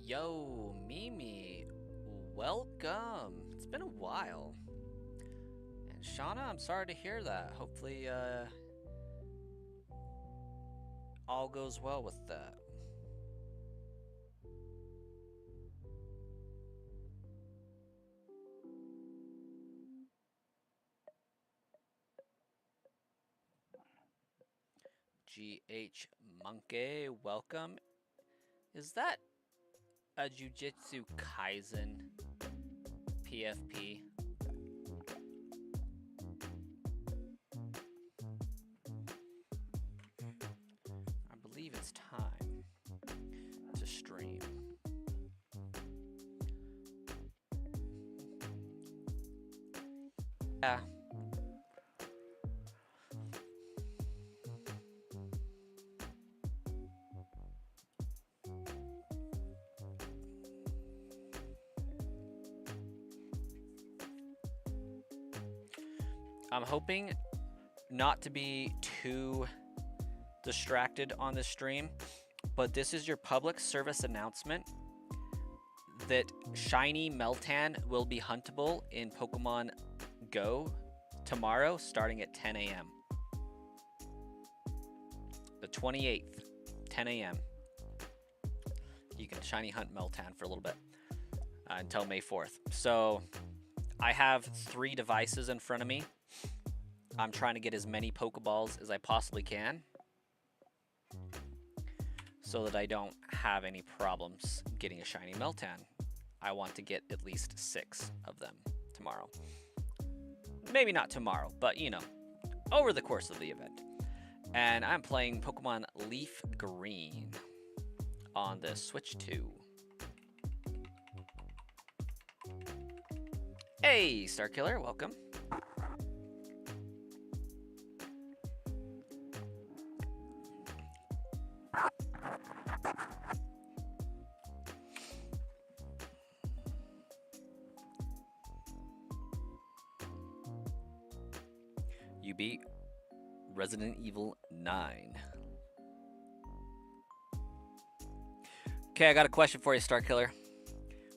Yo, Mimi, welcome. It's been a while. And Shauna, I'm sorry to hear that. Hopefully, all goes well with that. GH Monkey, welcome. Is that a Jujutsu Kaisen PFP? I believe it's time to stream. Yeah. I'm hoping not to be too distracted on this stream, but this is your public service announcement that Shiny Meltan will be huntable in Pokemon Go tomorrow starting at 10 a.m. The 28th, 10 a.m. You can Shiny Hunt Meltan for a little bit until May 4th. So I have 3 devices in front of me. I'm trying to get as many Pokeballs as I possibly can so that I don't have any problems getting a Shiny Meltan. I want to get at least 6 of them tomorrow. Maybe not tomorrow, but you know, over the course of the event. And I'm playing Pokemon Leaf Green on the Switch 2. Hey, Starkiller, welcome. You beat Resident Evil 9. Okay, I got a question for you, Starkiller.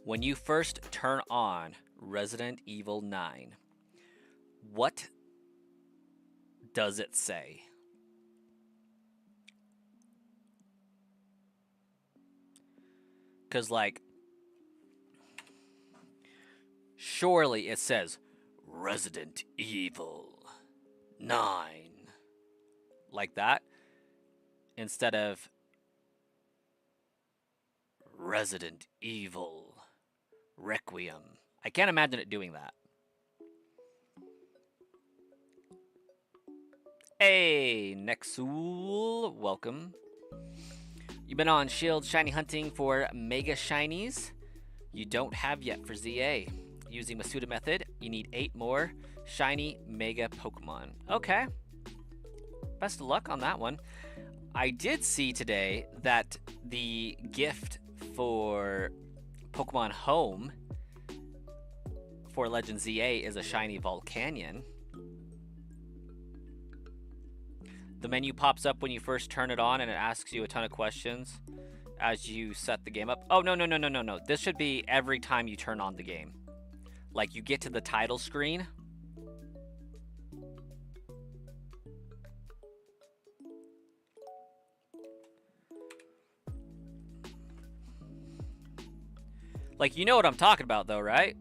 When you first turn on Resident Evil 9, what does it say? Because, like, surely it says Resident Evil 9. Like that. Instead of Resident Evil Requiem. I can't imagine it doing that. Hey, Nexul, welcome. You've been on Shield Shiny hunting for Mega Shinies. You don't have yet for ZA. Using Masuda method, you need 8 more Shiny Mega Pokemon. Okay. Best of luck on that one. I did see today that the gift for Pokemon Home for Legend ZA is a Shiny Volcanion. The menu pops up when you first turn it on and it asks you a ton of questions as you set the game up. Oh, no. This should be every time you turn on the game. Like, you get to the title screen. Like, you know what I'm talking about, though, right?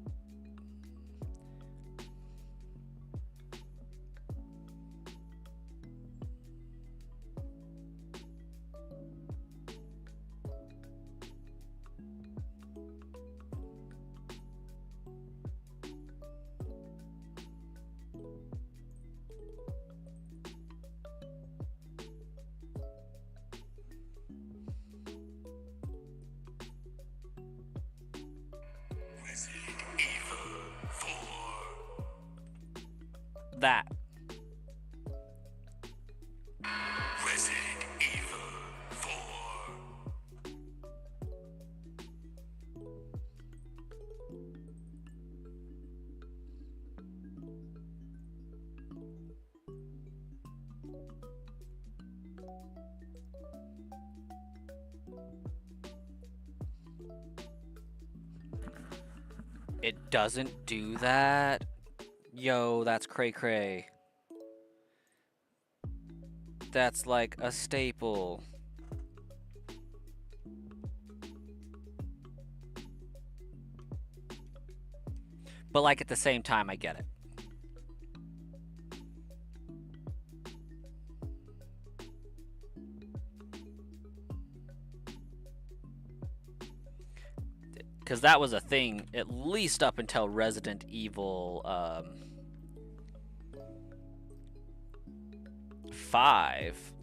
That. Resident Evil 4. It doesn't do that? Yo, that's cray cray. That's like a staple. But like at the same time, I get it. Because that was a thing, at least up until Resident Evil 5.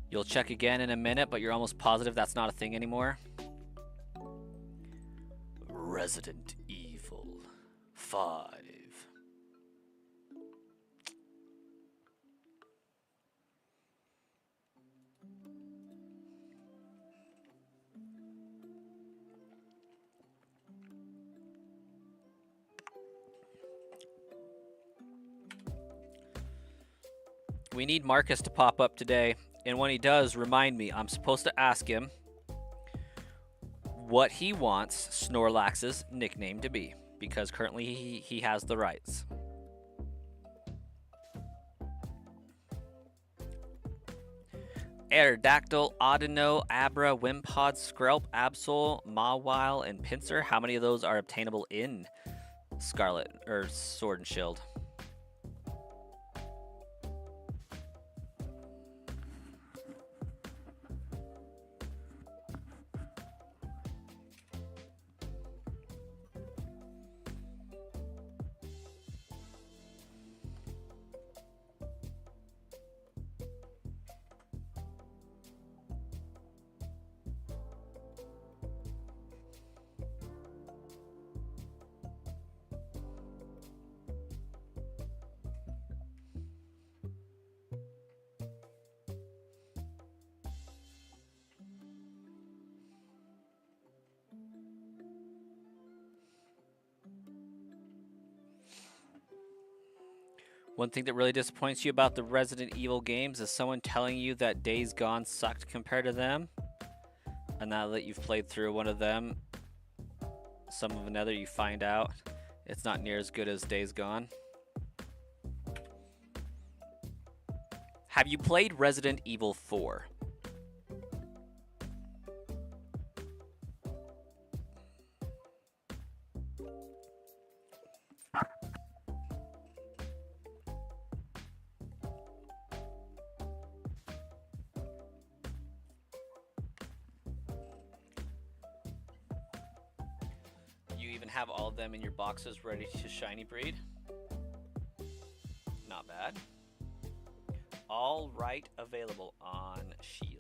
You'll check again in a minute, but you're almost positive that's not a thing anymore. Resident Evil 5. We need Marcus to pop up today, and when he does, remind me. I'm supposed to ask him what he wants Snorlax's nickname to be, because currently he has the rights. Aerodactyl, Audino, Abra, Wimpod, Skrelp, Absol, Mawile, and Pinsir. How many of those are obtainable in Scarlet or Sword and Shield? One thing that really disappoints you about the Resident Evil games is someone telling you that Days Gone sucked compared to them. And now that you've played through one of them, some of another, you find out it's not near as good as Days Gone. Have you played Resident Evil 4? You even have all of them in your boxes ready to shiny breed? Not bad. All right, available on Shield.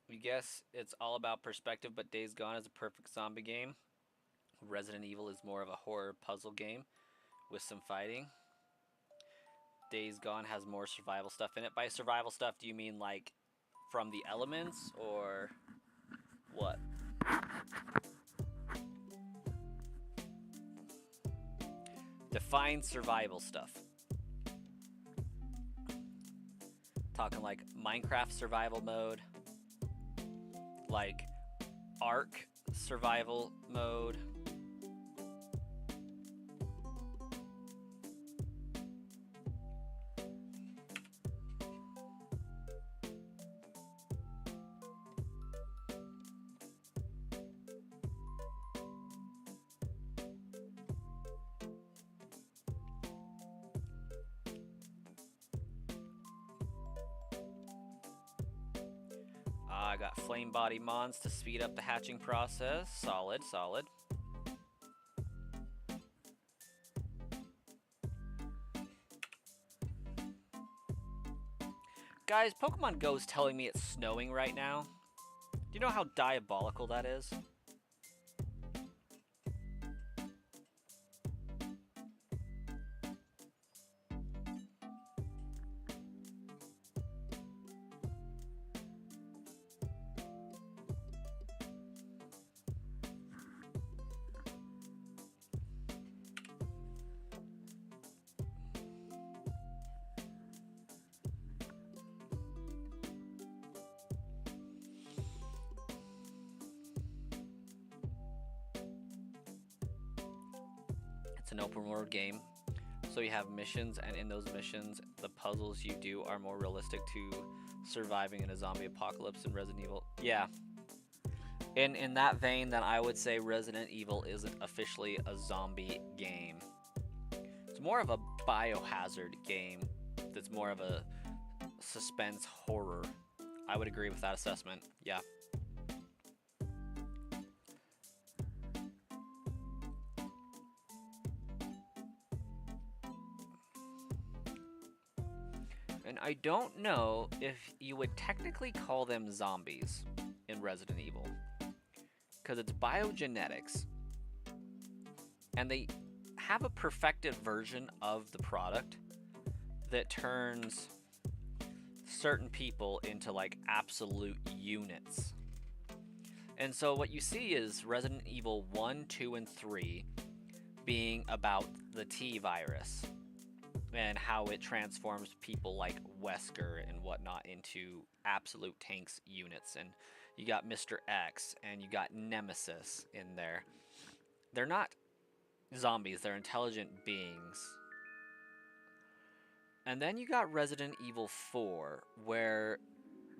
We guess it's all about perspective, but Days Gone is a perfect zombie game. Resident Evil is more of a horror puzzle game with some fighting. Days Gone has more survival stuff in it. By survival stuff, do you mean like from the elements or what? Define survival stuff. Talking like Minecraft survival mode, like Ark survival mode. I got Flame Body Mons to speed up the hatching process. Solid, solid. Guys, Pokemon Go is telling me it's snowing right now. Do you know how diabolical that is? It's an open world game, so you have missions, and in those missions, the puzzles you do are more realistic to surviving in a zombie apocalypse in Resident Evil. Yeah. In that vein, then I would say Resident Evil isn't officially a zombie game. It's more of a biohazard game that's more of a suspense horror. I would agree with that assessment. Yeah. And I don't know if you would technically call them zombies in Resident Evil, because it's biogenetics, and they have a perfected version of the product that turns certain people into like absolute units. And so what you see is Resident Evil 1, 2, and 3 being about the T virus and how it transforms people like Wesker and whatnot into absolute tanks units. And you got Mr. X and you got Nemesis in there. They're not zombies, they're intelligent beings. And then you got Resident Evil 4, where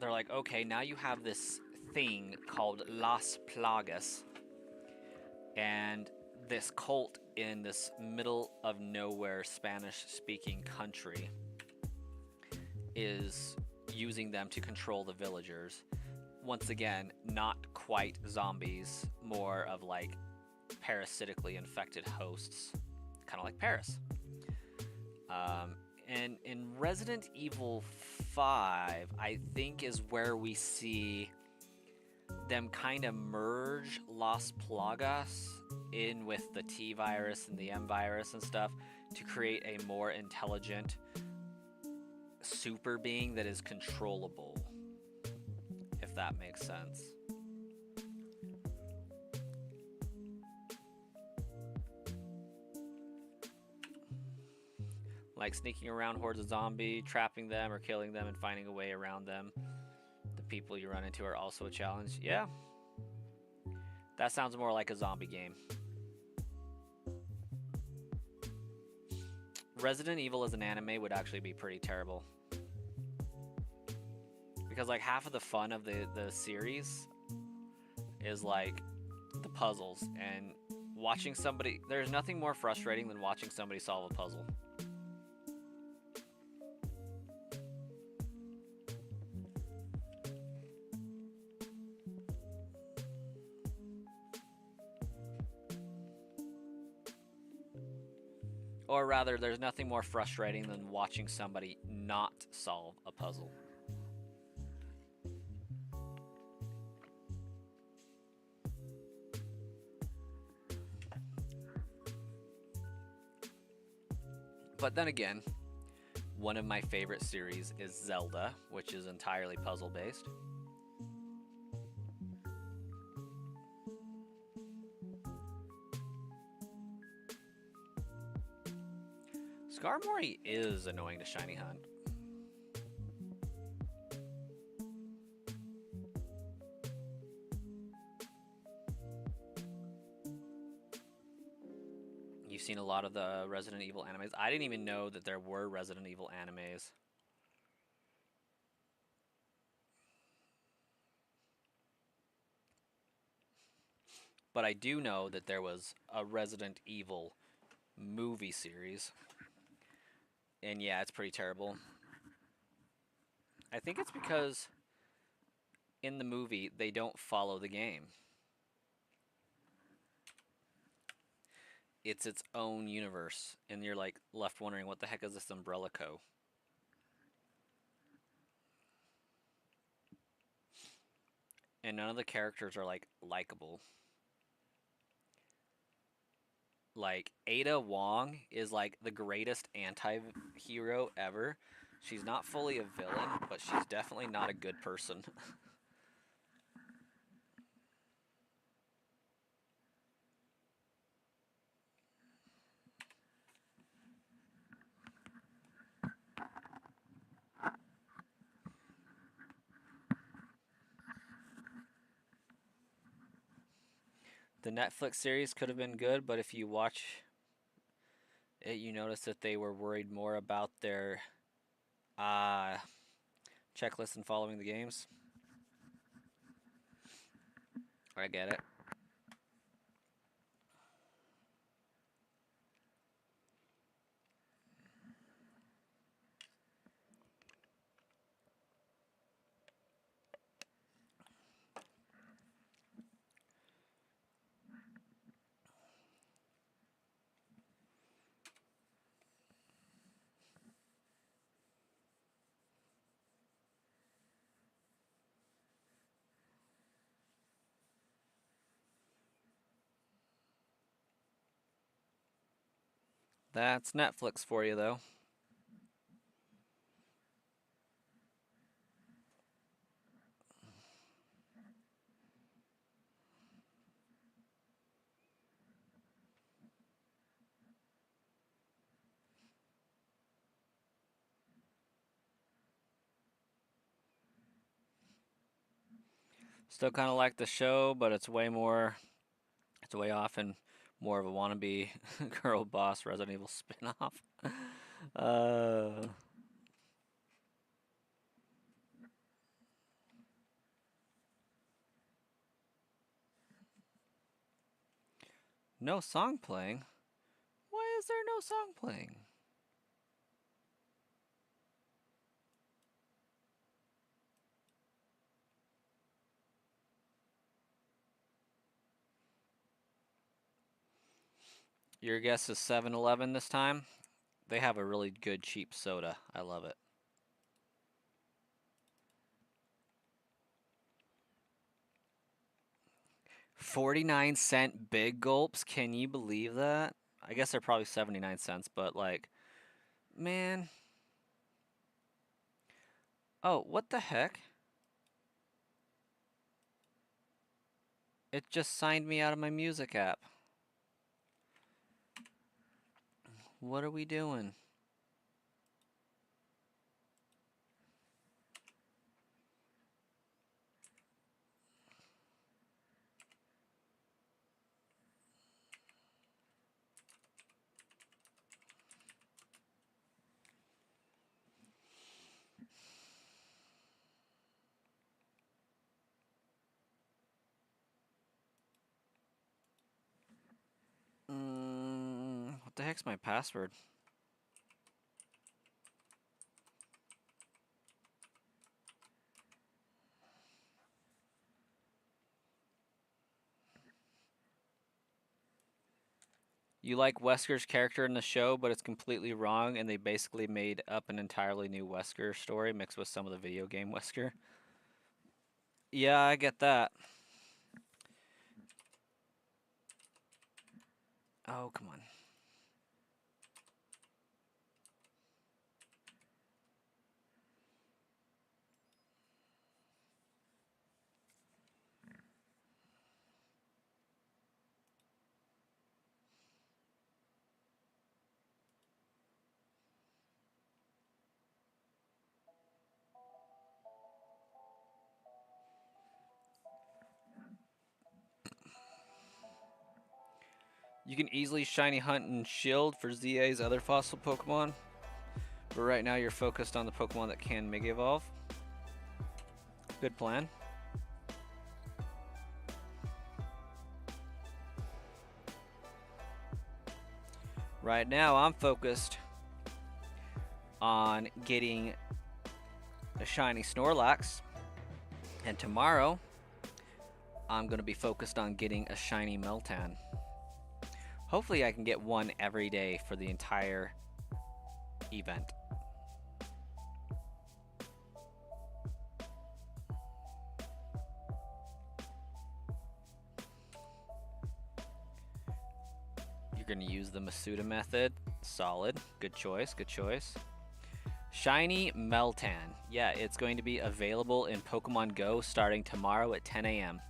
they're like, okay, now you have this thing called Las Plagas, and this cult in this middle of nowhere Spanish speaking country is using them to control the villagers. Once again, not quite zombies, more of like parasitically infected hosts, kind of like Paris. And in Resident Evil 5, I think is where we see them kind of merge Las Plagas in with the T virus and the M virus and stuff to create a more intelligent super being that is controllable, if that makes sense. Like sneaking around hordes of zombies, trapping them or killing them and finding a way around them. The people you run into are also a challenge. Yeah. That sounds more like a zombie game. Resident Evil as an anime would actually be pretty terrible. Because like half of the fun of the series is like the puzzles, and watching somebody, there's nothing more frustrating than watching somebody solve a puzzle. Or rather, there's nothing more frustrating than watching somebody not solve a puzzle. But then again, one of my favorite series is Zelda, which is entirely puzzle based. Skarmory is annoying to shiny hunt. You've seen a lot of the Resident Evil animes. I didn't even know that there were Resident Evil animes. But I do know that there was a Resident Evil movie series. And yeah, it's pretty terrible. I think it's because in the movie, they don't follow the game. It's its own universe, and you're like left wondering, what the heck is this Umbrella Co? And none of the characters are like likable. Like Ada Wong is like the greatest anti-hero ever. She's not fully a villain, but she's definitely not a good person. The Netflix series could have been good, but if you watch it, you notice that they were worried more about their uh, checklist and following the games. I get it. That's Netflix for you, though. Still kind of like the show, but it's way more. It's way off and more of a wannabe girl boss Resident Evil spinoff. uh, no song playing. Why is there no song playing? Your guess is 7-Eleven this time? They have a really good cheap soda. I love it. 49-cent big gulps? Can you believe that? I guess they're probably 79 cents, but like, man. Oh, what the heck? It just signed me out of my music app. What are we doing? What the heck's my password? You like Wesker's character in the show, but it's completely wrong, and they basically made up an entirely new Wesker story mixed with some of the video game Wesker. Yeah, I get that. Oh, come on. You can easily shiny hunt and shield for ZA's other fossil Pokemon, but right now you're focused on the Pokemon that can Mega Evolve. Good plan. Right now I'm focused on getting a shiny Snorlax, and tomorrow I'm going to be focused on getting a shiny Meltan. Hopefully I can get one every day for the entire event. gonna use the Masuda method. Solid. Good choice. Good choice. Shiny Meltan. Yeah, it's going to be available in Pokemon Go starting tomorrow at 10 a.m.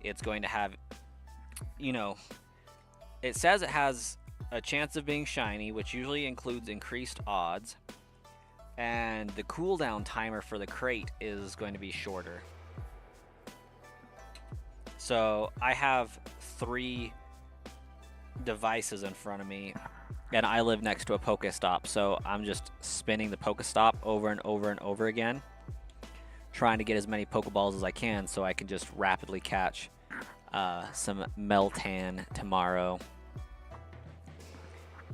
It's going to have, you know, it says it has a chance of being shiny, which usually includes increased odds. And the cooldown timer for the crate is going to be shorter. So I have 3 devices in front of me, and I live next to a Pokestop, so I'm just spinning the Pokestop over and over and over again, trying to get as many Pokeballs as I can so I can just rapidly catch some Meltan tomorrow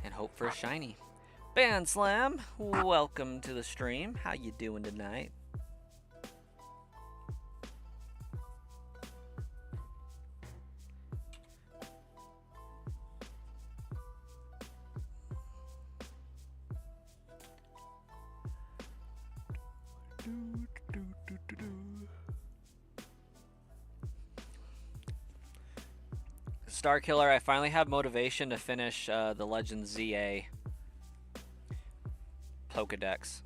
and hope for a shiny. Band Slam, welcome to the stream. How you doing tonight? Star Killer, I finally have motivation to finish the Legend ZA Pokedex.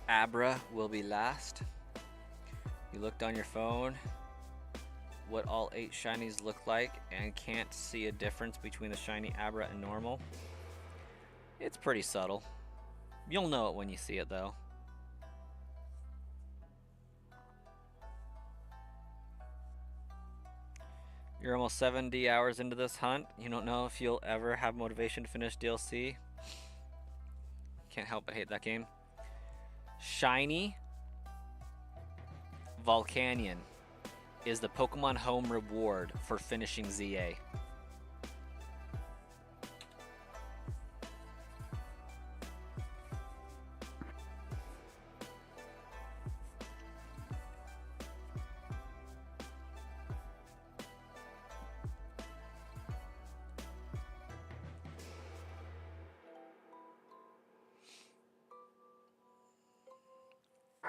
Abra will be last. You looked on your phone what all 8 shinies look like and can't see a difference between the shiny Abra and normal. It's pretty subtle. You'll know it when you see it though. You're almost 70 hours into this hunt. You don't know if you'll ever have motivation to finish DLC. Can't help but hate that game. Shiny Volcanion is the Pokemon Home reward for finishing ZA.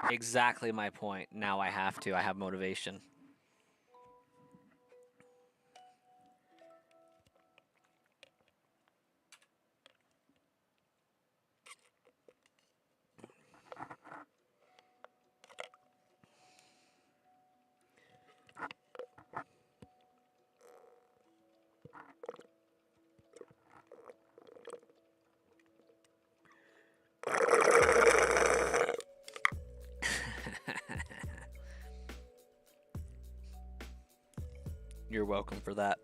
Exactly my point. Now I have to. I have motivation. You're welcome for that.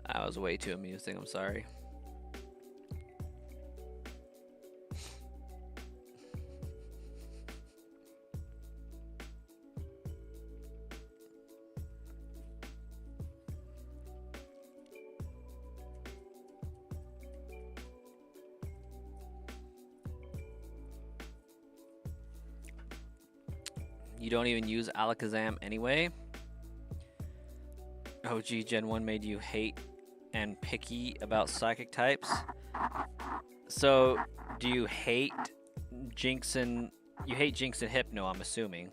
That was way too amusing. I'm sorry. You don't even use Alakazam anyway. OG Gen 1 made you hate and picky about psychic types. So, do you hate Jinx and... You hate Jinx and Hypno, I'm assuming.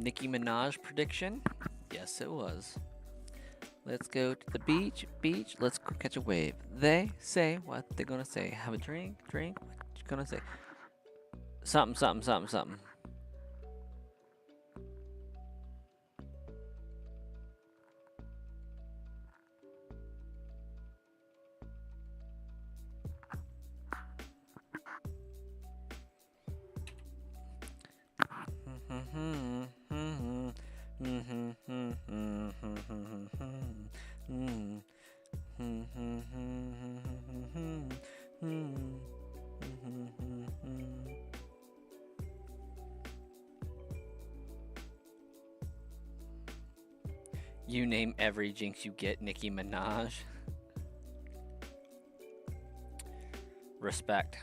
Nicki Minaj prediction? Yes, it was. Let's go to the beach, beach. Let's go catch a wave. They say what they're gonna say. Have a drink, drink. What you gonna say? Something, something, something, something. You name every jinx you get, Nicki Minaj. Respect.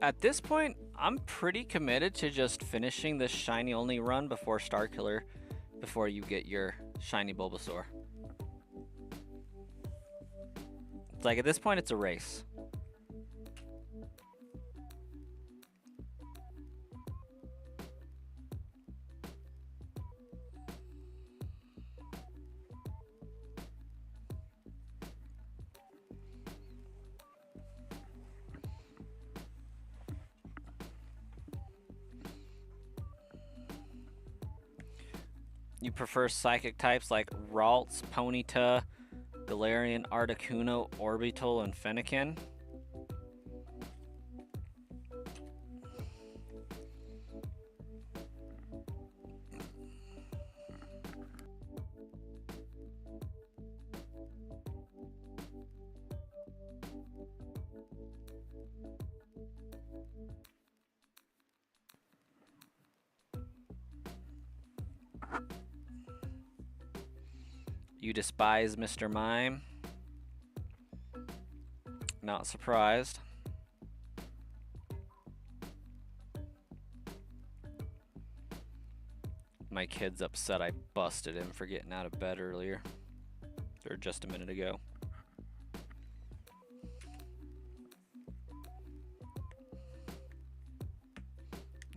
At this point, I'm pretty committed to just finishing this shiny only run before Star Killer, before you get your shiny Bulbasaur. It's like at this point, it's a race. You prefer psychic types like Ralts, Ponyta, Galarian, Articuno, Orbital, and Fennekin? You despise Mr. Mime? Not surprised. My kid's upset I busted him for getting out of bed earlier. Or just a minute ago.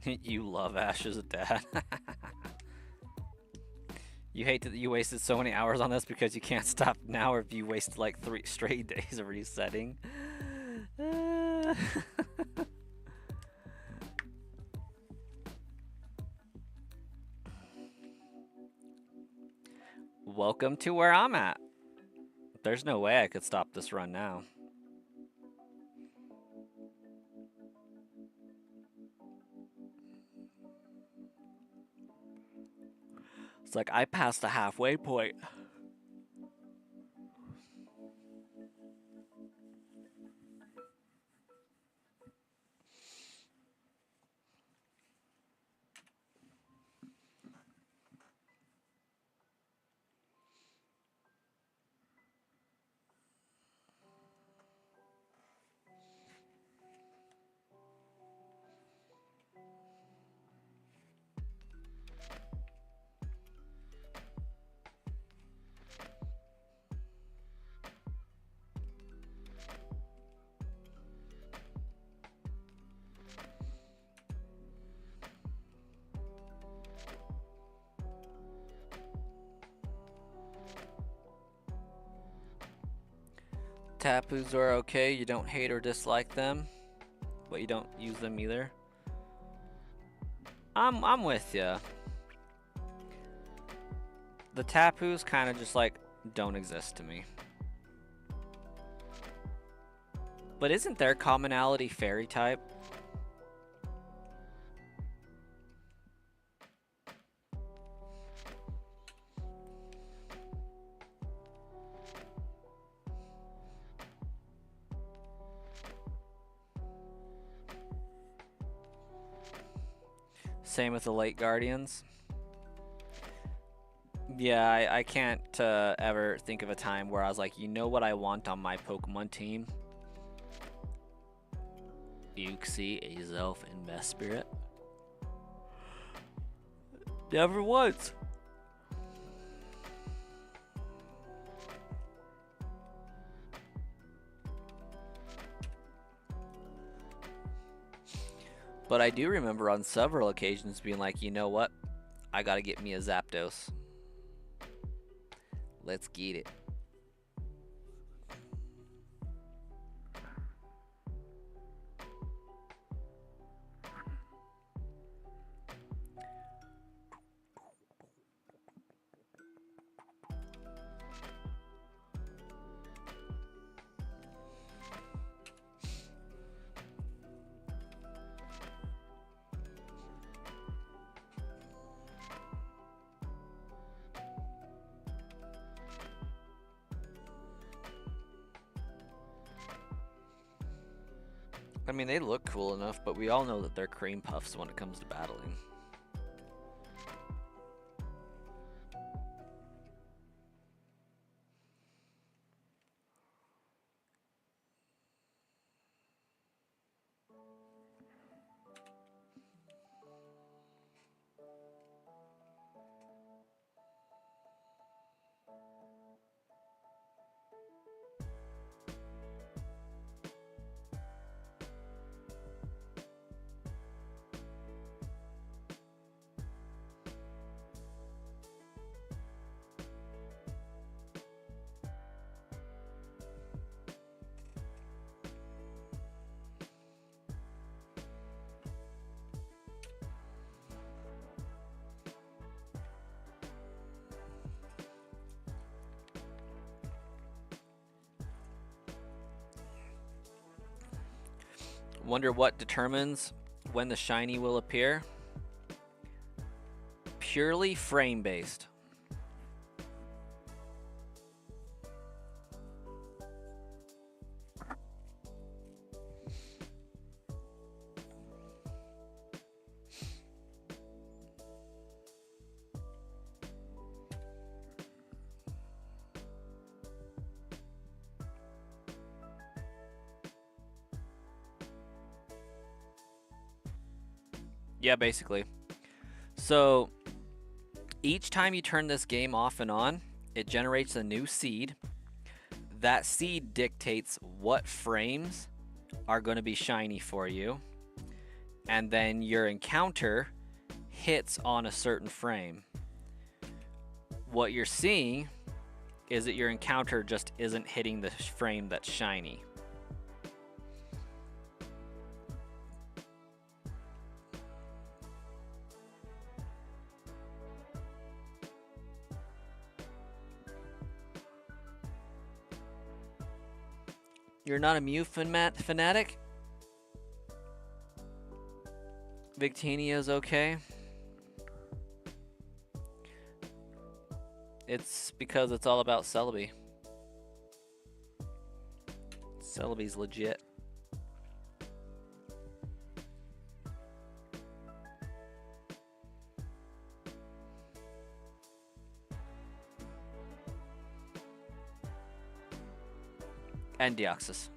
You love Ash's dad. You hate that you wasted so many hours on this because you can't stop now, or if you wasted like 3 straight days of resetting. Welcome to where I'm at. There's no way I could stop this run now. It's like I passed the halfway point. Tapus are okay, you don't hate or dislike them, but you don't use them either. I'm with you. The Tapus kind of just like don't exist to me. But isn't their commonality fairy type? Same with the late guardians. Yeah, I can't ever think of a time where I was like, you know what I want on my Pokemon team? Uxie, Azelf, and Mesprit. Never once. But I do remember on several occasions being like, you know what? I gotta get me a Zapdos. Let's get it. I mean, they look cool enough, but we all know that they're cream puffs when it comes to battling. Wonder what determines when the shiny will appear? Purely frame based. Yeah, basically. So each time you turn this game off and on, it generates a new seed. That seed dictates what frames are going to be shiny for you. And then your encounter hits on a certain frame. What you're seeing is that your encounter just isn't hitting the frame that's shiny. You're not a Mew fanatic? Victinia's okay. It's because it's all about Celebi. Celebi's legit. And Deoxys.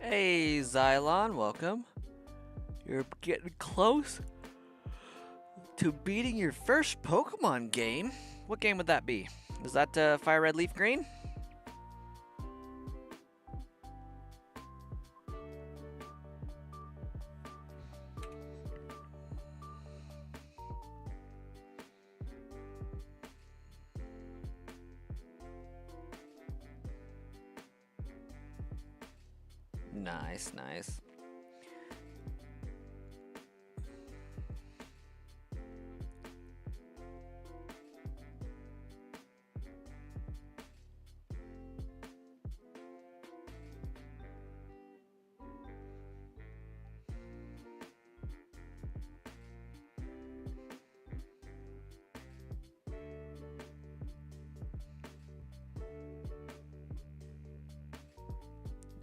Hey, Xylon, welcome. You're getting close to beating your first Pokemon game. What game would that be? Is that Fire Red Leaf Green? Nice, nice.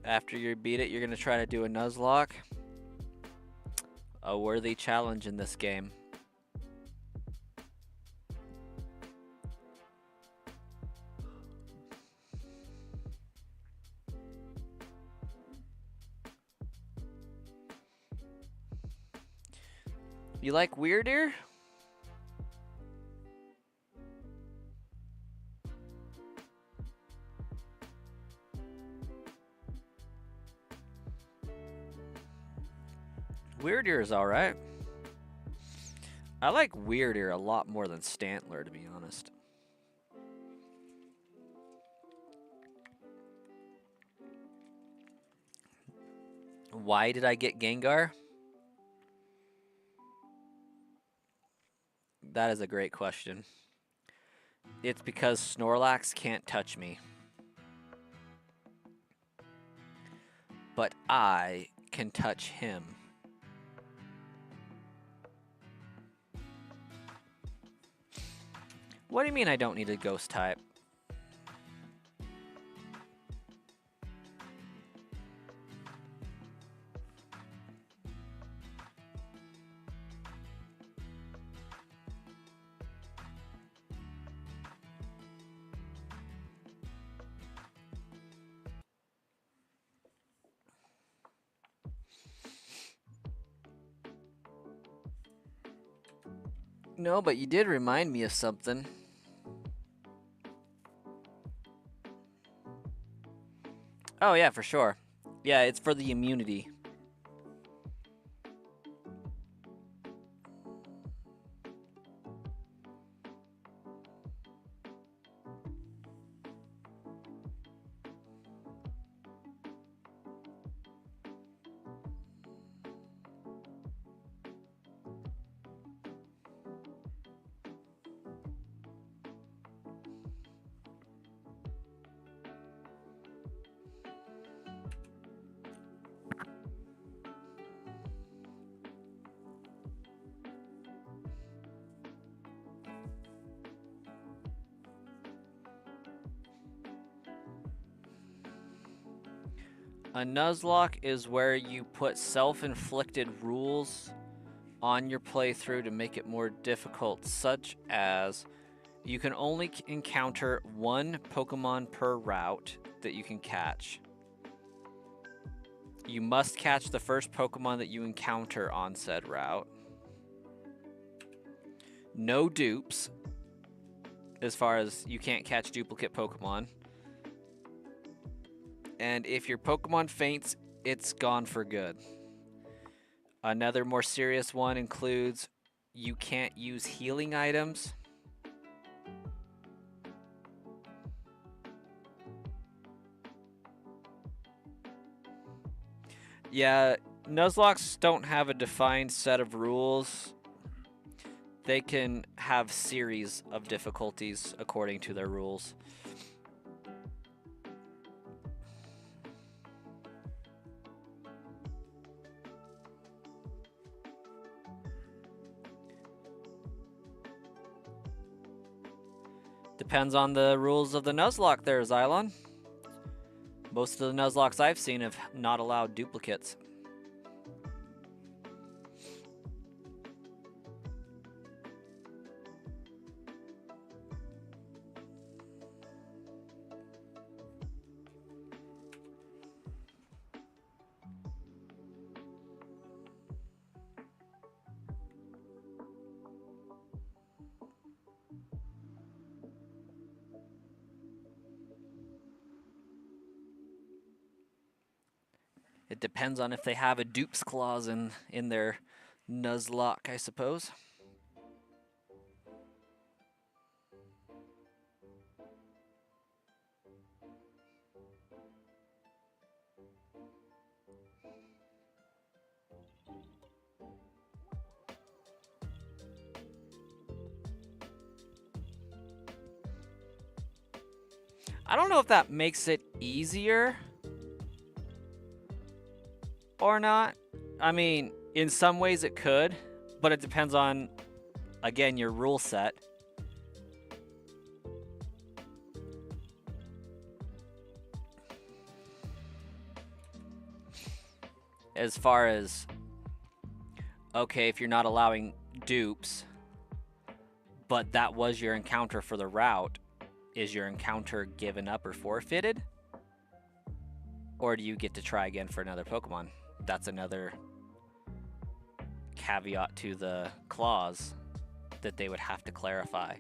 After you beat it, you're going to try to do a Nuzlocke. A worthy challenge in this game. You like Weirder? Weirder is alright. I like Weirder a lot more than Stantler, to be honest. Why did I get Gengar? That is a great question. It's because Snorlax can't touch me. But I can touch him. What do you mean I don't need a ghost type? No, but you did remind me of something. Oh, yeah, for sure. Yeah, it's for the immunity. A Nuzlocke is where you put self-inflicted rules on your playthrough to make it more difficult, such as you can only encounter one Pokemon per route that you can catch. You must catch the first Pokemon that you encounter on said route. No dupes, as far as you can't catch duplicate Pokemon. And if your Pokemon faints, it's gone for good. Another more serious one includes you can't use healing items. Yeah, Nuzlocks don't have a defined set of rules. They can have series of difficulties according to their rules. Depends on the rules of the Nuzlocke there, Xylon. Most of the Nuzlocks I've seen have not allowed duplicates. It depends on if they have a dupes clause in their Nuzlocke, I suppose. I don't know if that makes it easier or not. I mean, in some ways it could, but it depends on, again, your rule set. As far as, okay, if you're not allowing dupes, but that was your encounter for the route, is your encounter given up or forfeited? Or do you get to try again for another Pokemon? That's another caveat to the clause that they would have to clarify.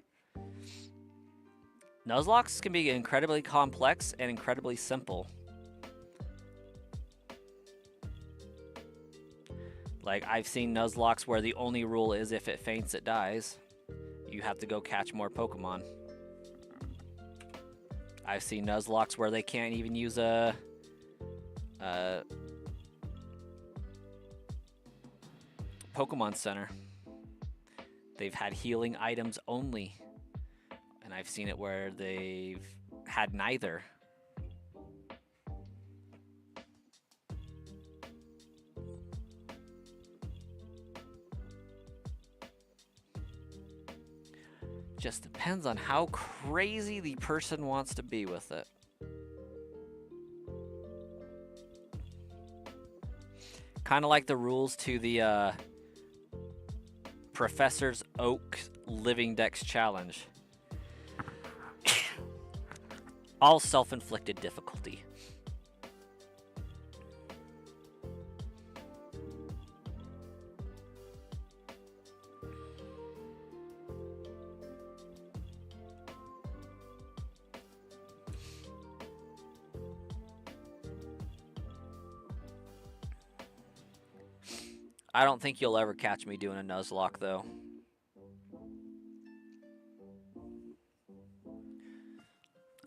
Nuzlocks can be incredibly complex and incredibly simple. Like, I've seen Nuzlocks where the only rule is if it faints, it dies. You have to go catch more Pokemon. I've seen Nuzlocks where they can't even use a Pokemon Center. They've had healing items only. And I've seen it where they've had neither. Just depends on how crazy the person wants to be with it. Kind of like the rules to the Professor's Oak Living Dex Challenge. All self-inflicted difficulty. I don't think you'll ever catch me doing a Nuzlocke, though.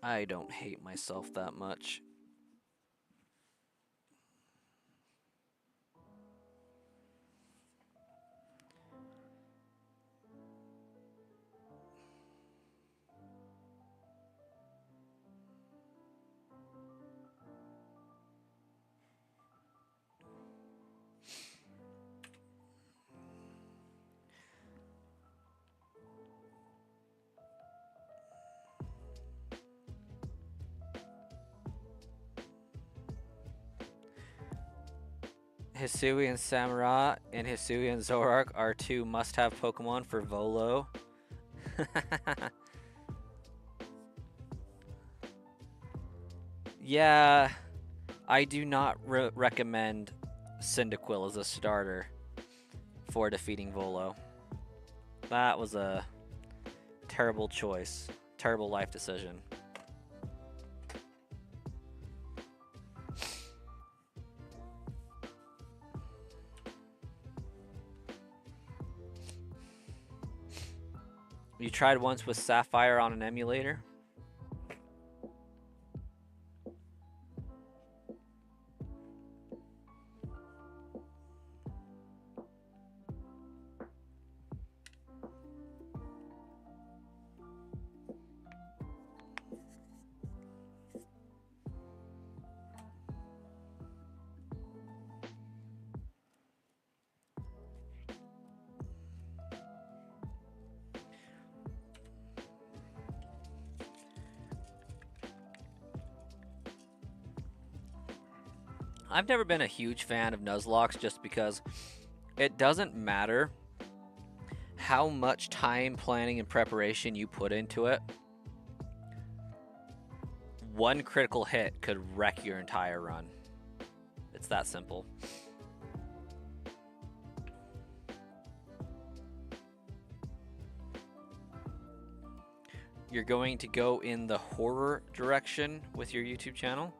I don't hate myself that much. Hisuian Samurott and Hisuian Zoroark are two must-have Pokemon for Volo. Yeah, I do not recommend Cyndaquil as a starter for defeating Volo. That was a terrible choice, terrible life decision. You tried once with Sapphire on an emulator? I've never been a huge fan of Nuzlocks just because it doesn't matter how much time, planning, and preparation you put into it. One critical hit could wreck your entire run. It's that simple. You're going to go in the horror direction with your YouTube channel?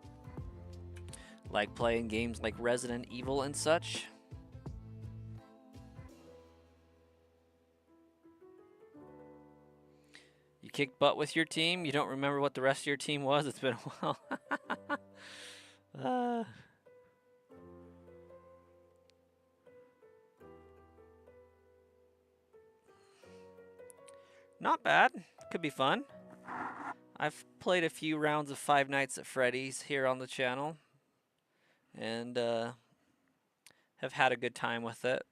Like playing games like Resident Evil and such? You kicked butt with your team? You don't remember what the rest of your team was? It's been a while. Not bad. Could be fun. I've played a few rounds of Five Nights at Freddy's here on the channel. And have had a good time with it.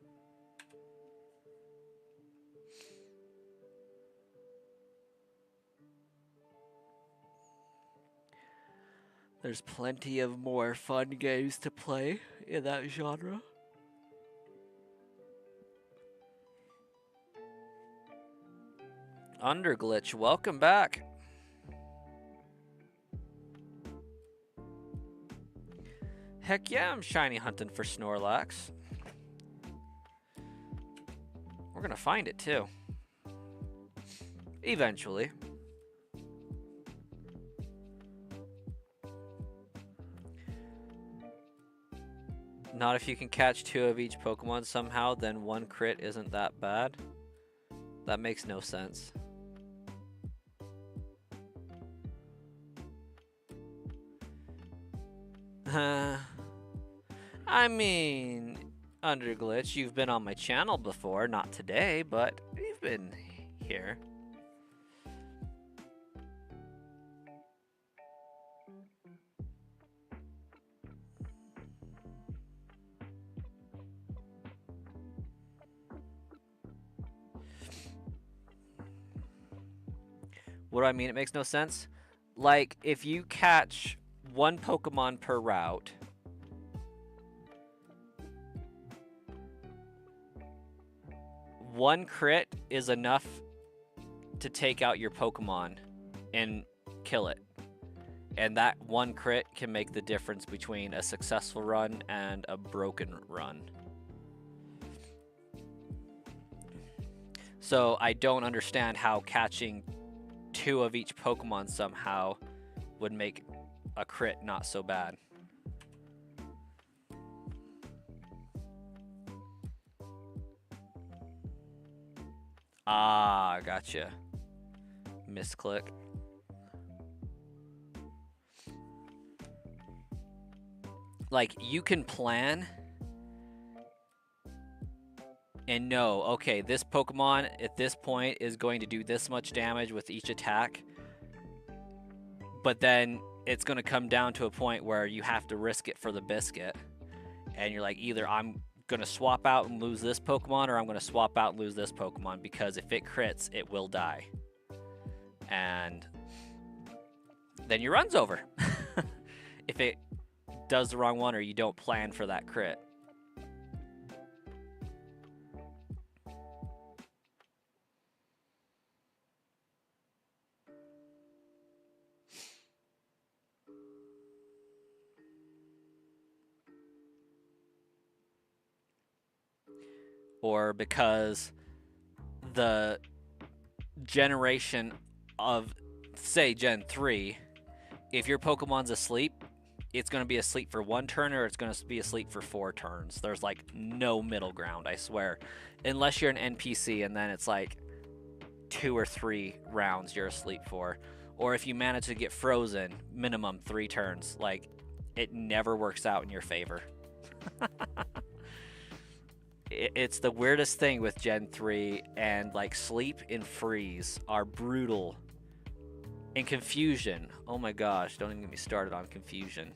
There's plenty of more fun games to play in that genre. Underglitch, welcome back. Heck yeah, I'm shiny hunting for Snorlax. We're gonna find it too. Eventually. Not if you can catch 2 of each Pokemon somehow, then 1 crit isn't that bad. That makes no sense. I mean, Underglitch, you've been on my channel before, not today, but you've been here. What do I mean? It makes no sense. Like, if you catch 1 Pokemon per route, one crit is enough to take out your Pokemon and kill it. And that 1 crit can make the difference between a successful run and a broken run. So I don't understand how catching 2 of each Pokemon somehow would make a crit not so bad. Ah, gotcha. Misclick. Like, you can plan and know, okay, this Pokemon at this point is going to do this much damage with each attack. But then it's going to come down to a point where you have to risk it for the biscuit. And you're like, either I'm going to swap out and lose this Pokemon, or I'm going to swap out and lose this Pokemon, because if it crits, it will die. And then your run's over. If it does the wrong one or you don't plan for that crit. Or because the generation of, say, Gen 3, if your Pokemon's asleep, it's going to be asleep for 1 turn or it's going to be asleep for 4 turns. There's like no middle ground, I swear. Unless you're an NPC, and then it's like 2 or 3 rounds you're asleep for. Or if you manage to get frozen, minimum 3 turns. Like, it never works out in your favor. It's the weirdest thing with Gen 3, and like sleep and freeze are brutal. And confusion. Oh my gosh, don't even get me started on confusion.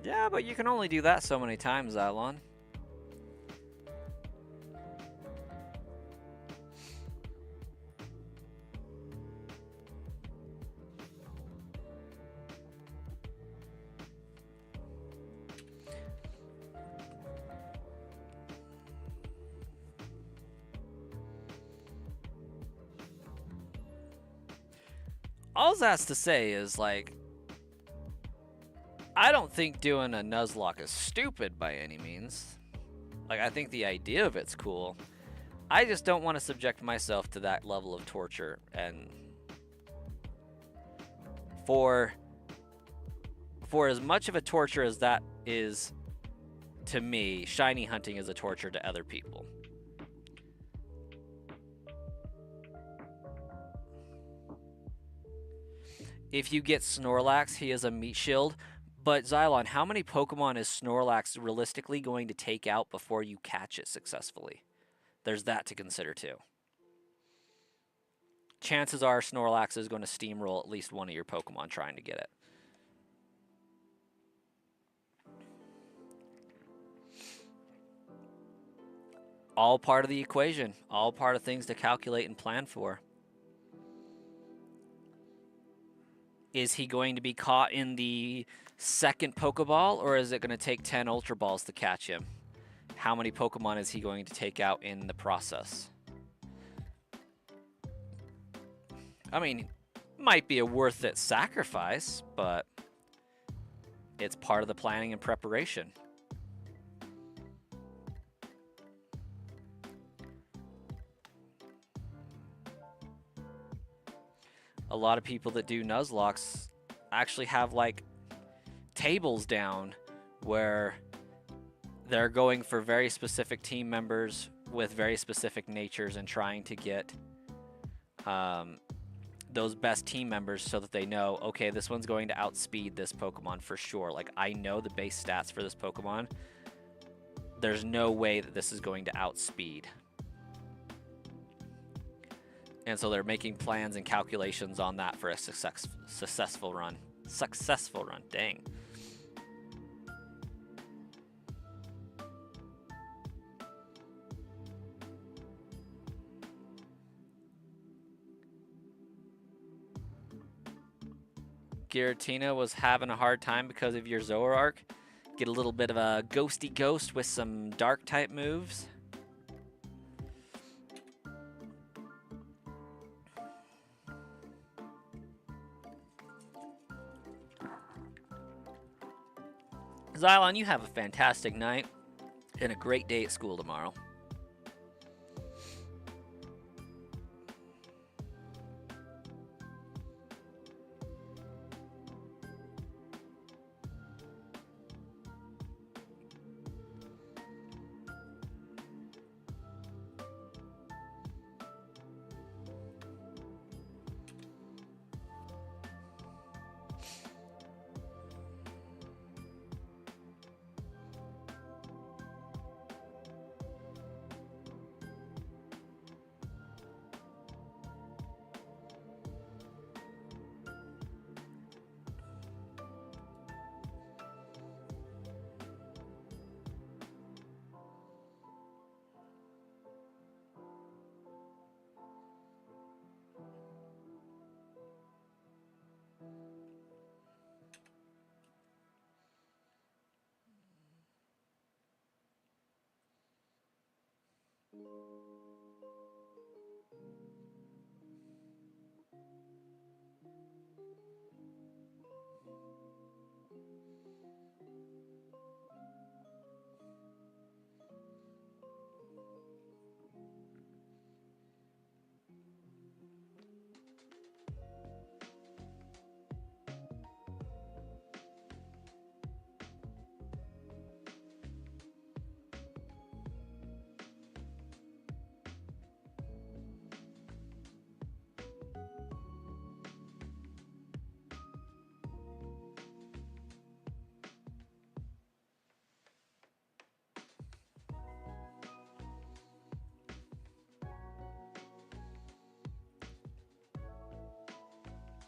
Yeah, but you can only do that so many times, Alon. all that's to say is, like, I don't think doing a Nuzlocke is stupid by any means. Like, I think the idea of it's cool. I just don't want to subject myself to that level of torture. And for as much of a torture as that is to me, shiny hunting is a torture to other people. If you get Snorlax, he is a meat shield. But Xylon, how many Pokemon is Snorlax realistically going to take out before you catch it successfully? There's that to consider too. Chances are Snorlax is going to steamroll at least one of your Pokemon trying to get it. All part of the equation, all part of things to calculate and plan for. Is he going to be caught in the second Pokeball, or is it going to take 10 Ultra Balls to catch him? How many Pokemon is he going to take out in the process? I mean, might be a worth it sacrifice, but it's part of the planning and preparation. A lot of people that do Nuzlocks actually have like tables down where they're going for very specific team members with very specific natures and trying to get those best team members so that they know, okay, this one's going to outspeed this Pokemon for sure. Like, I know the base stats for this Pokemon. There's no way that this is going to outspeed. And so they're making plans and calculations on that for a successful run. Successful run, dang. Giratina was having a hard time because of your Zoroark. Get a little bit of a ghosty ghost with some dark type moves. Xylon, you have a fantastic night and a great day at school tomorrow.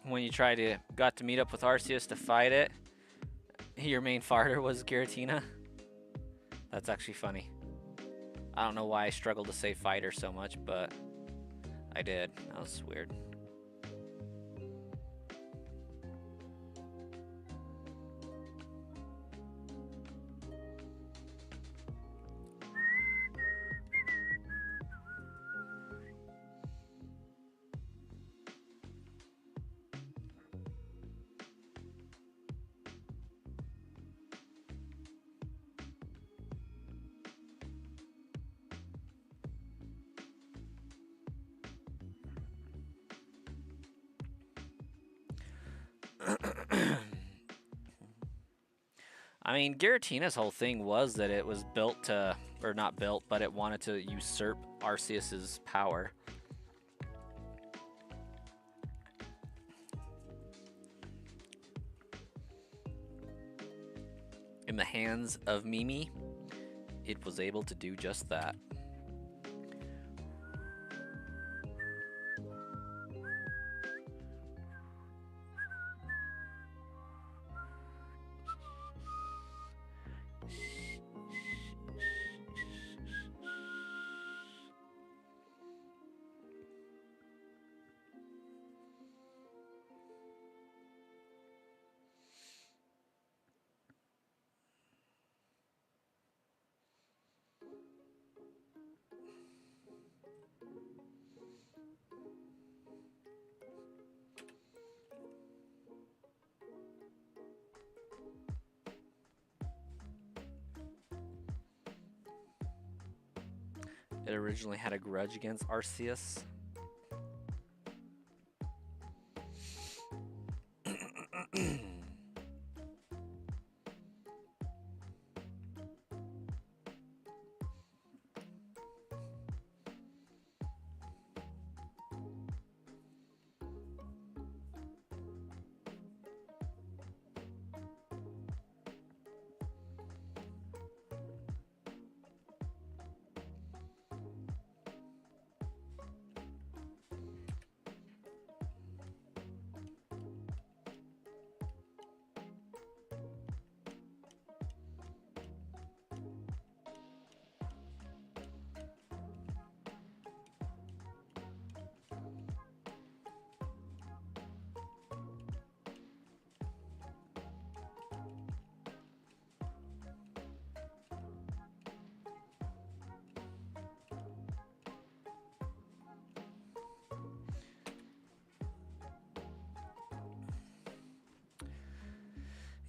When you got to meet up with Arceus to fight it, your main farter was Giratina. That's actually funny. I don't know why I struggled to say fighter so much, but I did. That was weird. I mean, Giratina's whole thing was that it was built to, or not built, but it wanted to usurp Arceus's power. In the hands of Mimi, it was able to do just that. It originally had a grudge against Arceus.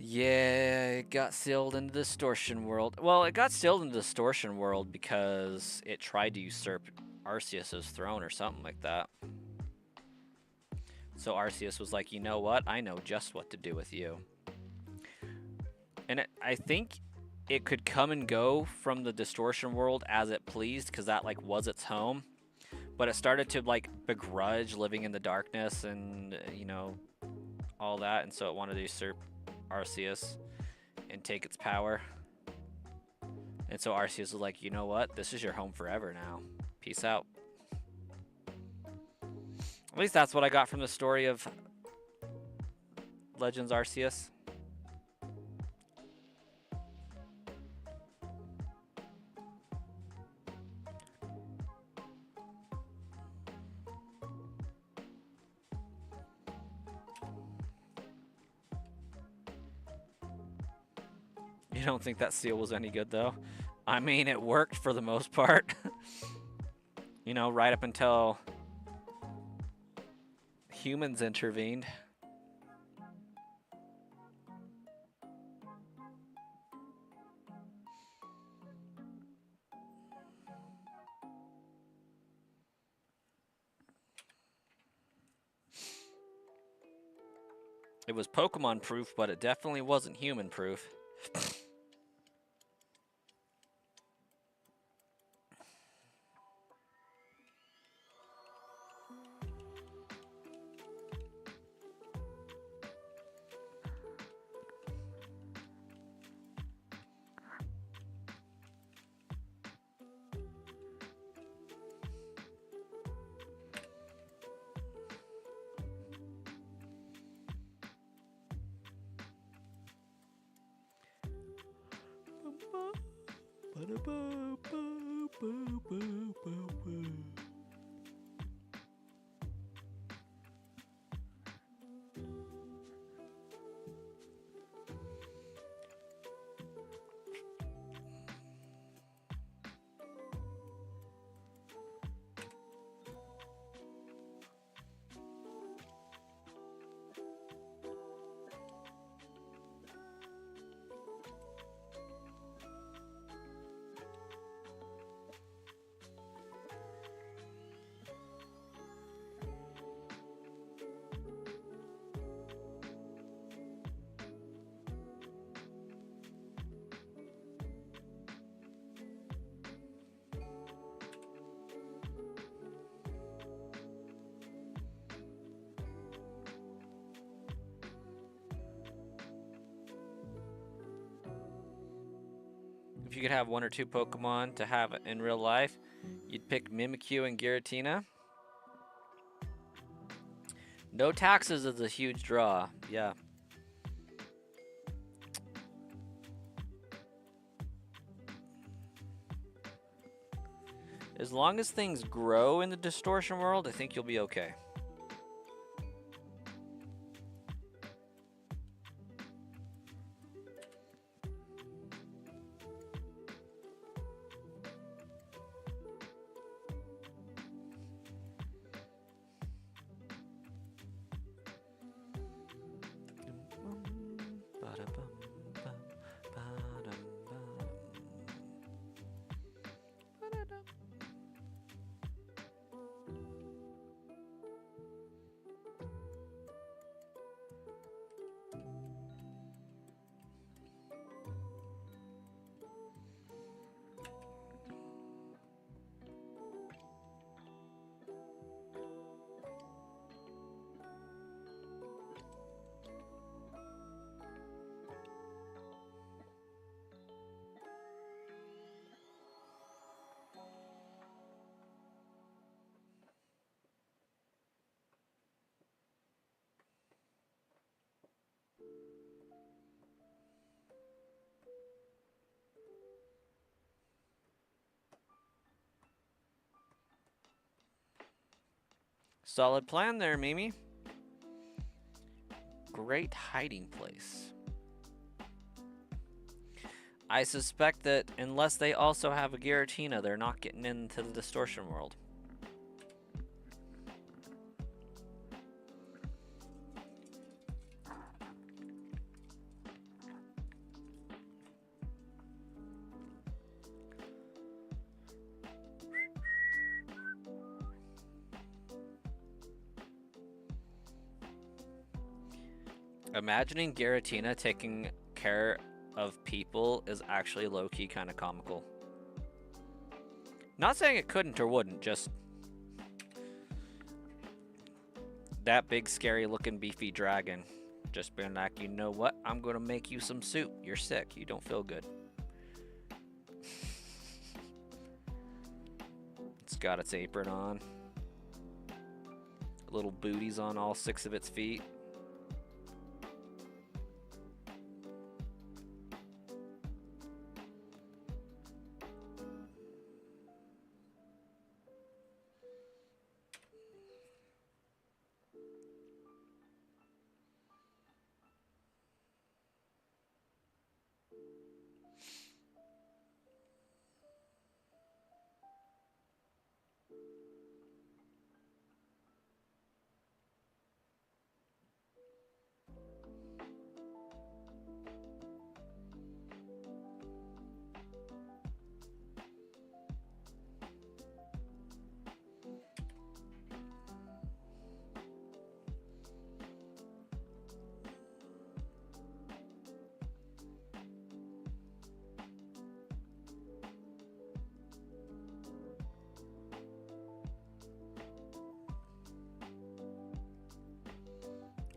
Yeah, it got sealed into the Distortion World. Well, it got sealed into the Distortion World because it tried to usurp Arceus's throne or something like that. So Arceus was like, you know what? I know just what to do with you. And I think it could come and go from the Distortion World as it pleased because that like was its home. But it started to like begrudge living in the darkness and, you know, all that. And so it wanted to usurp Arceus and take its power. And so Arceus was like, you know what? This is your home forever now. Peace out. At least that's what I got from the story of Legends Arceus. You don't think that seal was any good, though? I mean, it worked for the most part. You know, right up until humans intervened. It was Pokemon proof, but it definitely wasn't human proof. if you could have 1 or 2 Pokemon to have in real life, you'd pick Mimikyu and Giratina. No taxes is a huge draw. Yeah. As long as things grow in the distortion world, I think you'll be okay. Solid plan there, Mimi. Great hiding place. I suspect that unless they also have a Giratina, they're not getting into the distortion world. Imagining Giratina taking care of people is actually low-key kind of comical. Not saying it couldn't or wouldn't, just that big, scary-looking, beefy dragon just being like, you know what? I'm gonna make you some soup. You're sick. You don't feel good. It's got its apron on. Little booties on all 6 of its feet.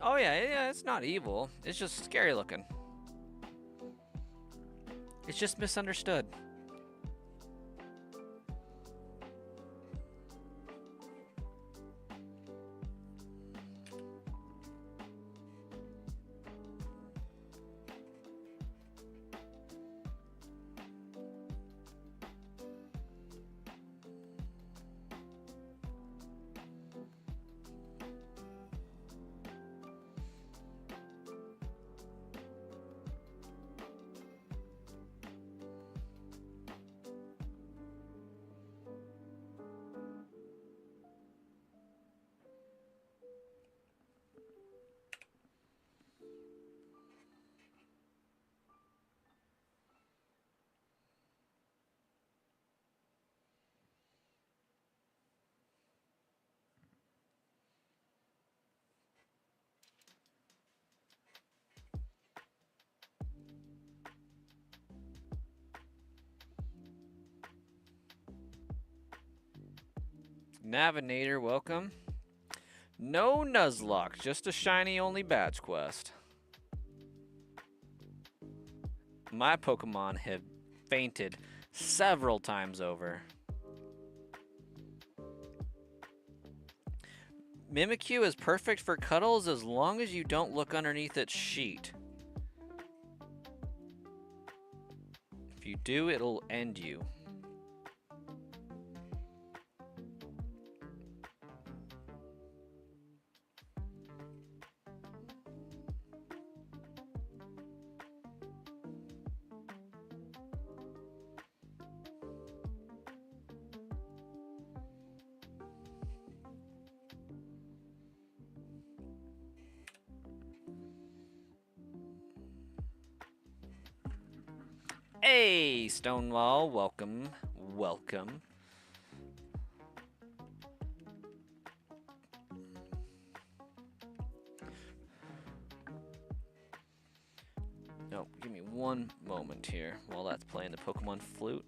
Oh yeah, it's not evil. It's just scary looking. It's just misunderstood. Navinator, welcome. No Nuzlocke, just a shiny only badge quest. My Pokemon have fainted several times over. Mimikyu is perfect for cuddles as long as you don't look underneath its sheet. If you do, it'll end you. Hey, Stonewall, welcome, welcome. No, give me one moment here while that's playing the Pokemon flute.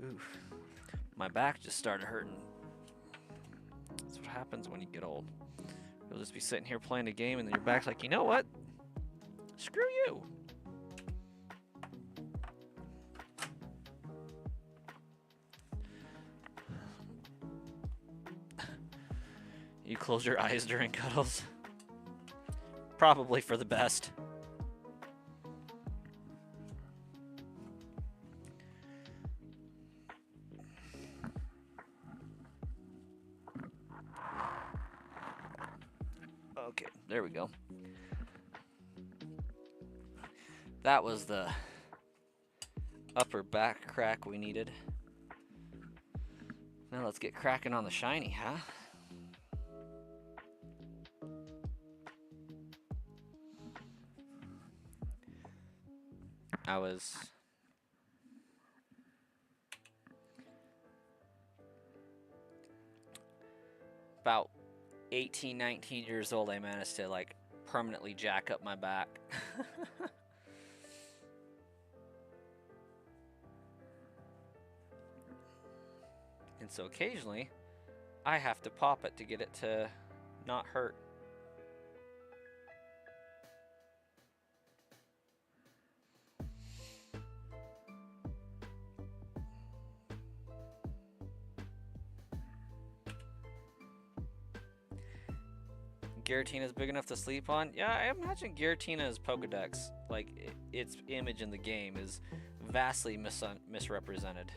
Oof. My back just started hurting. That's what happens when you get old. You'll just be sitting here playing a game and then your back's like, you know what? Screw you. You close your eyes during cuddles? Probably for the best. Okay, there we go. That was the upper back crack we needed. Now let's get cracking on the shiny, huh? I was about 18, 19 years old. I managed to like permanently jack up my back. And so occasionally I have to pop it to get it to not hurt. Giratina is big enough to sleep on? Yeah, I imagine Giratina's Pokedex, like its image in the game, is vastly misrepresented.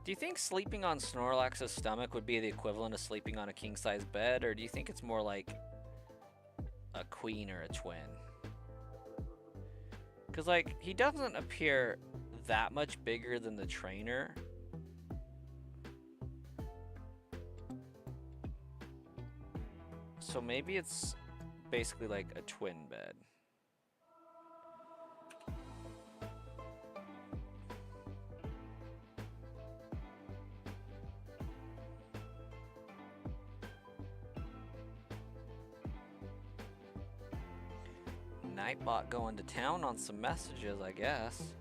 Do you think sleeping on Snorlax's stomach would be the equivalent of sleeping on a king-size bed, or do you think it's more like a queen or a twin? Because, like, he doesn't appear that much bigger than the trainer. So maybe it's basically like a twin bed. Nightbot going to town on some messages, I guess.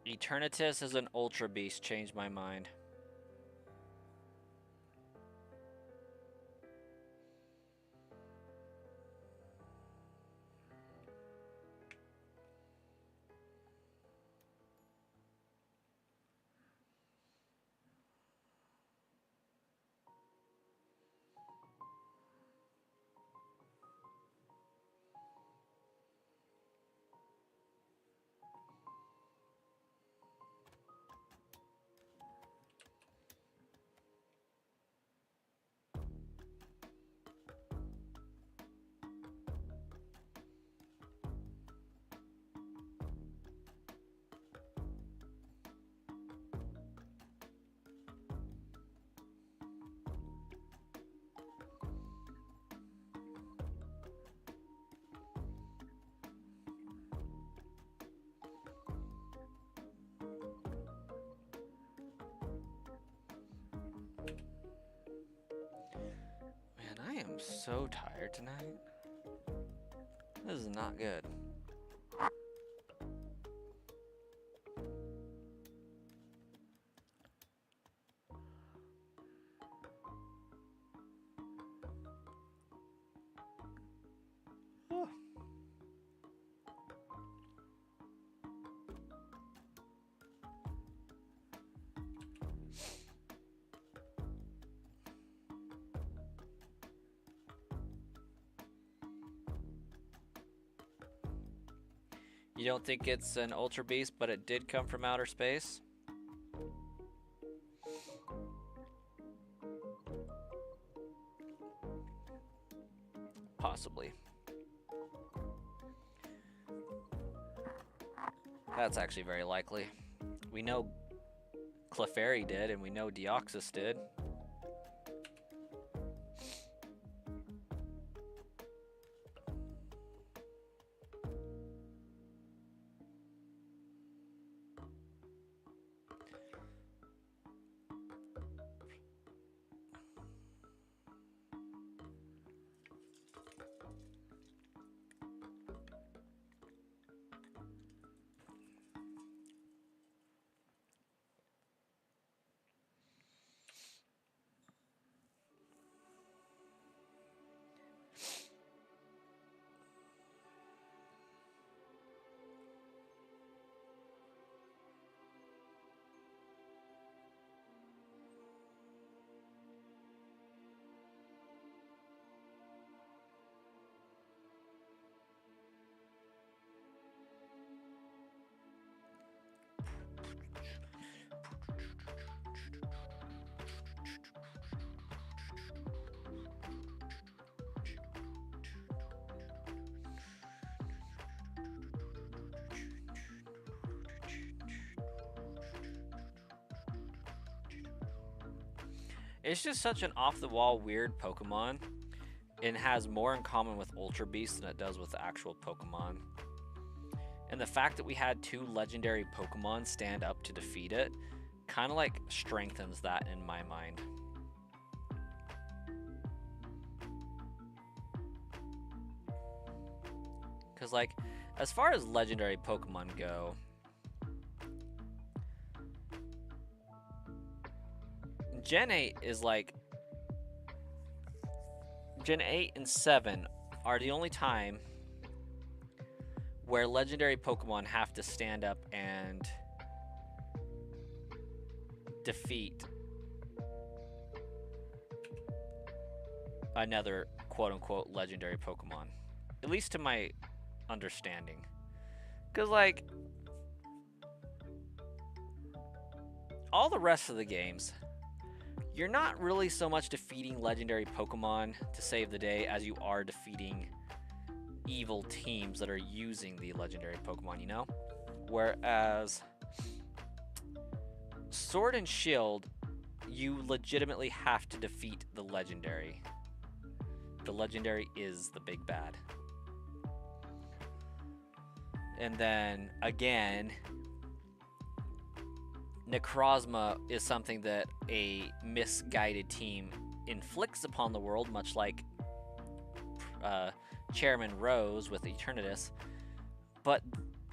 Eternatus as an Ultra Beast changed my mind. so tired tonight. This is not good. You don't think it's an Ultra Beast, but it did come from outer space? Possibly. That's actually very likely. We know Clefairy did, and we know Deoxys did. It's just such an off-the-wall weird Pokemon. It has more in common with Ultra Beast than it does with actual Pokemon. And the fact that we had 2 legendary Pokemon stand up to defeat it kind of like strengthens that in my mind. Because like, as far as legendary Pokemon go, Gen 8 is like, Gen 8 and 7 are the only time where legendary Pokemon have to stand up and defeat another quote-unquote legendary Pokemon. At least to my understanding. Because, like, all the rest of the games, you're not really so much defeating legendary Pokemon to save the day as you are defeating evil teams that are using the legendary Pokemon, you know? Whereas Sword and Shield, you legitimately have to defeat the legendary. The legendary is the big bad. And then, again, Necrozma is something that a misguided team inflicts upon the world, much like Chairman Rose with Eternatus, but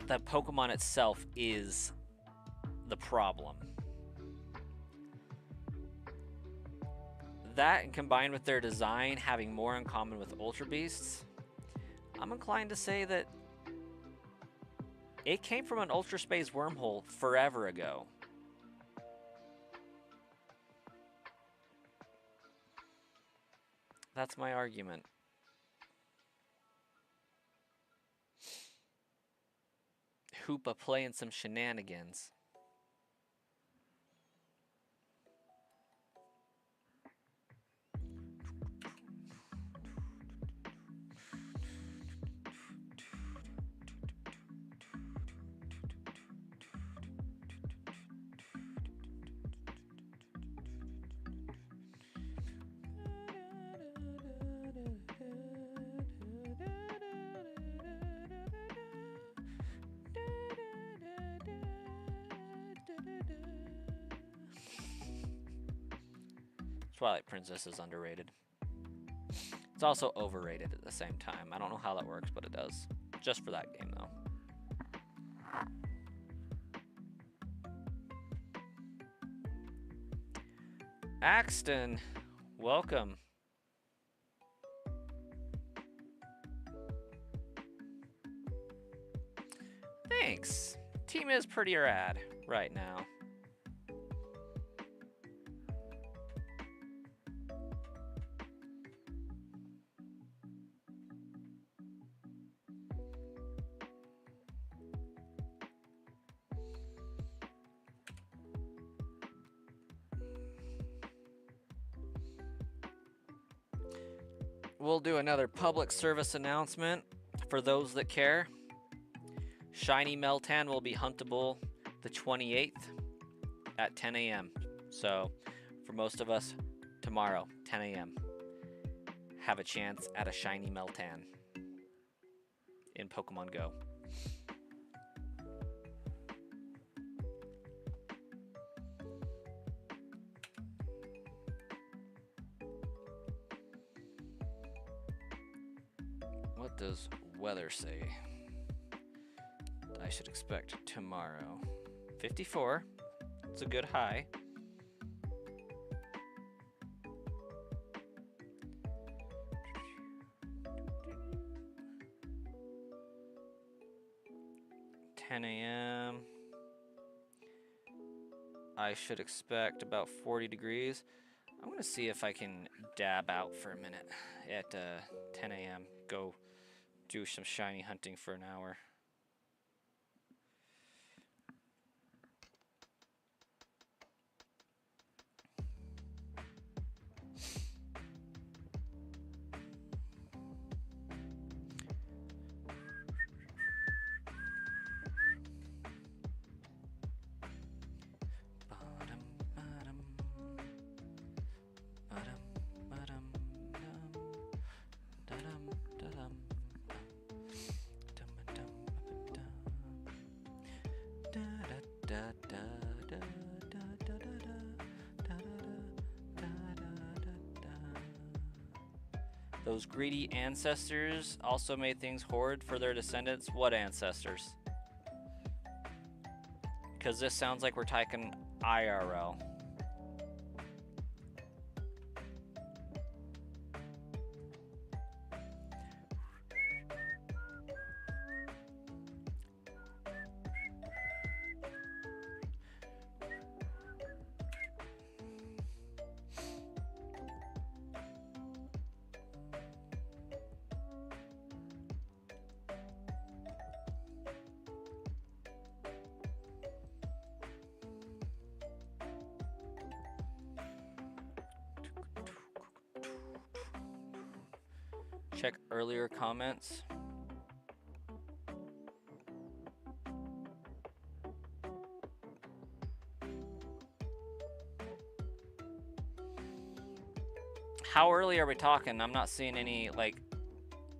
the Pokemon itself is the problem. That, and combined with their design having more in common with Ultra Beasts, I'm inclined to say that it came from an Ultra Space wormhole forever ago. That's my argument. Hoopa playing some shenanigans. Twilight Princess is underrated. It's also overrated at the same time. I don't know how that works, but it does. Just for that game, though. Axton, welcome. Thanks. Team is pretty rad right now. We'll do another public service announcement for those that care. Shiny Meltan will be huntable the 28th at 10 a.m. So, for most of us, tomorrow, 10 a.m., have a chance at a Shiny Meltan in Pokemon Go. What does weather say? I should expect tomorrow. 54. It's a good high. I should expect about 40 degrees. I'm gonna see if I can dab out for a minute at 10 a.m. Go do some shiny hunting for an hour. Those greedy ancestors also made things horrid for their descendants. What ancestors? Because this sounds like we're typing IRL. Check earlier comments. How early are we talking? I'm not seeing any, like,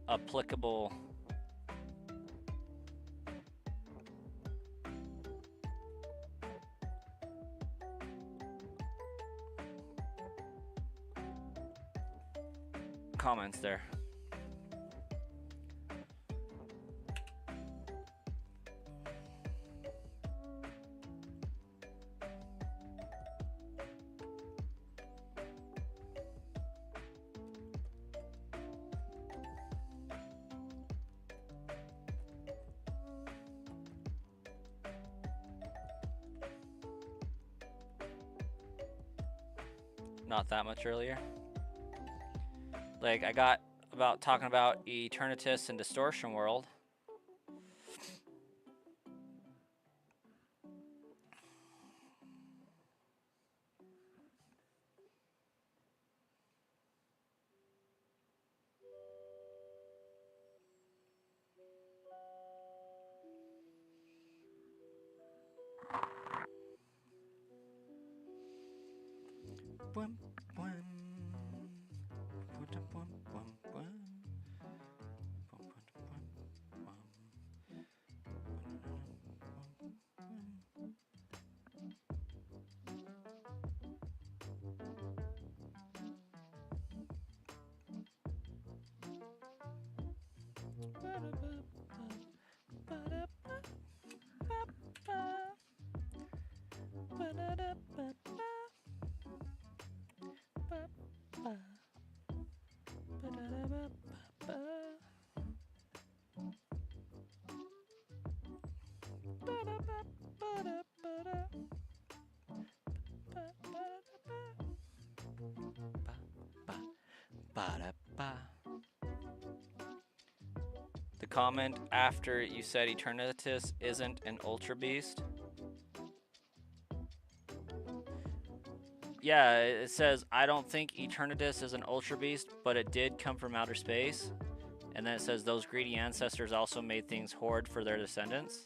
applicable... comments there. Not that much earlier. Like, I got about talking about Eternatus and Distortion World. The comment after you said Eternatus isn't an Ultra Beast. Yeah, it says, I don't think Eternatus is an Ultra Beast, but it did come from outer space. And then it says, those greedy ancestors also made things hoard for their descendants.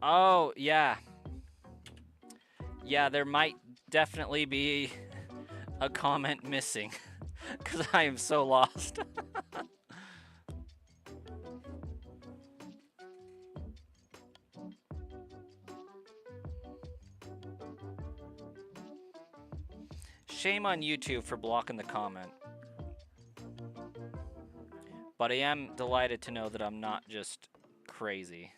Oh, yeah. Yeah, there might definitely be a comment missing. Because I am so lost. Shame on YouTube for blocking the comment. But I am delighted to know that I'm not just crazy.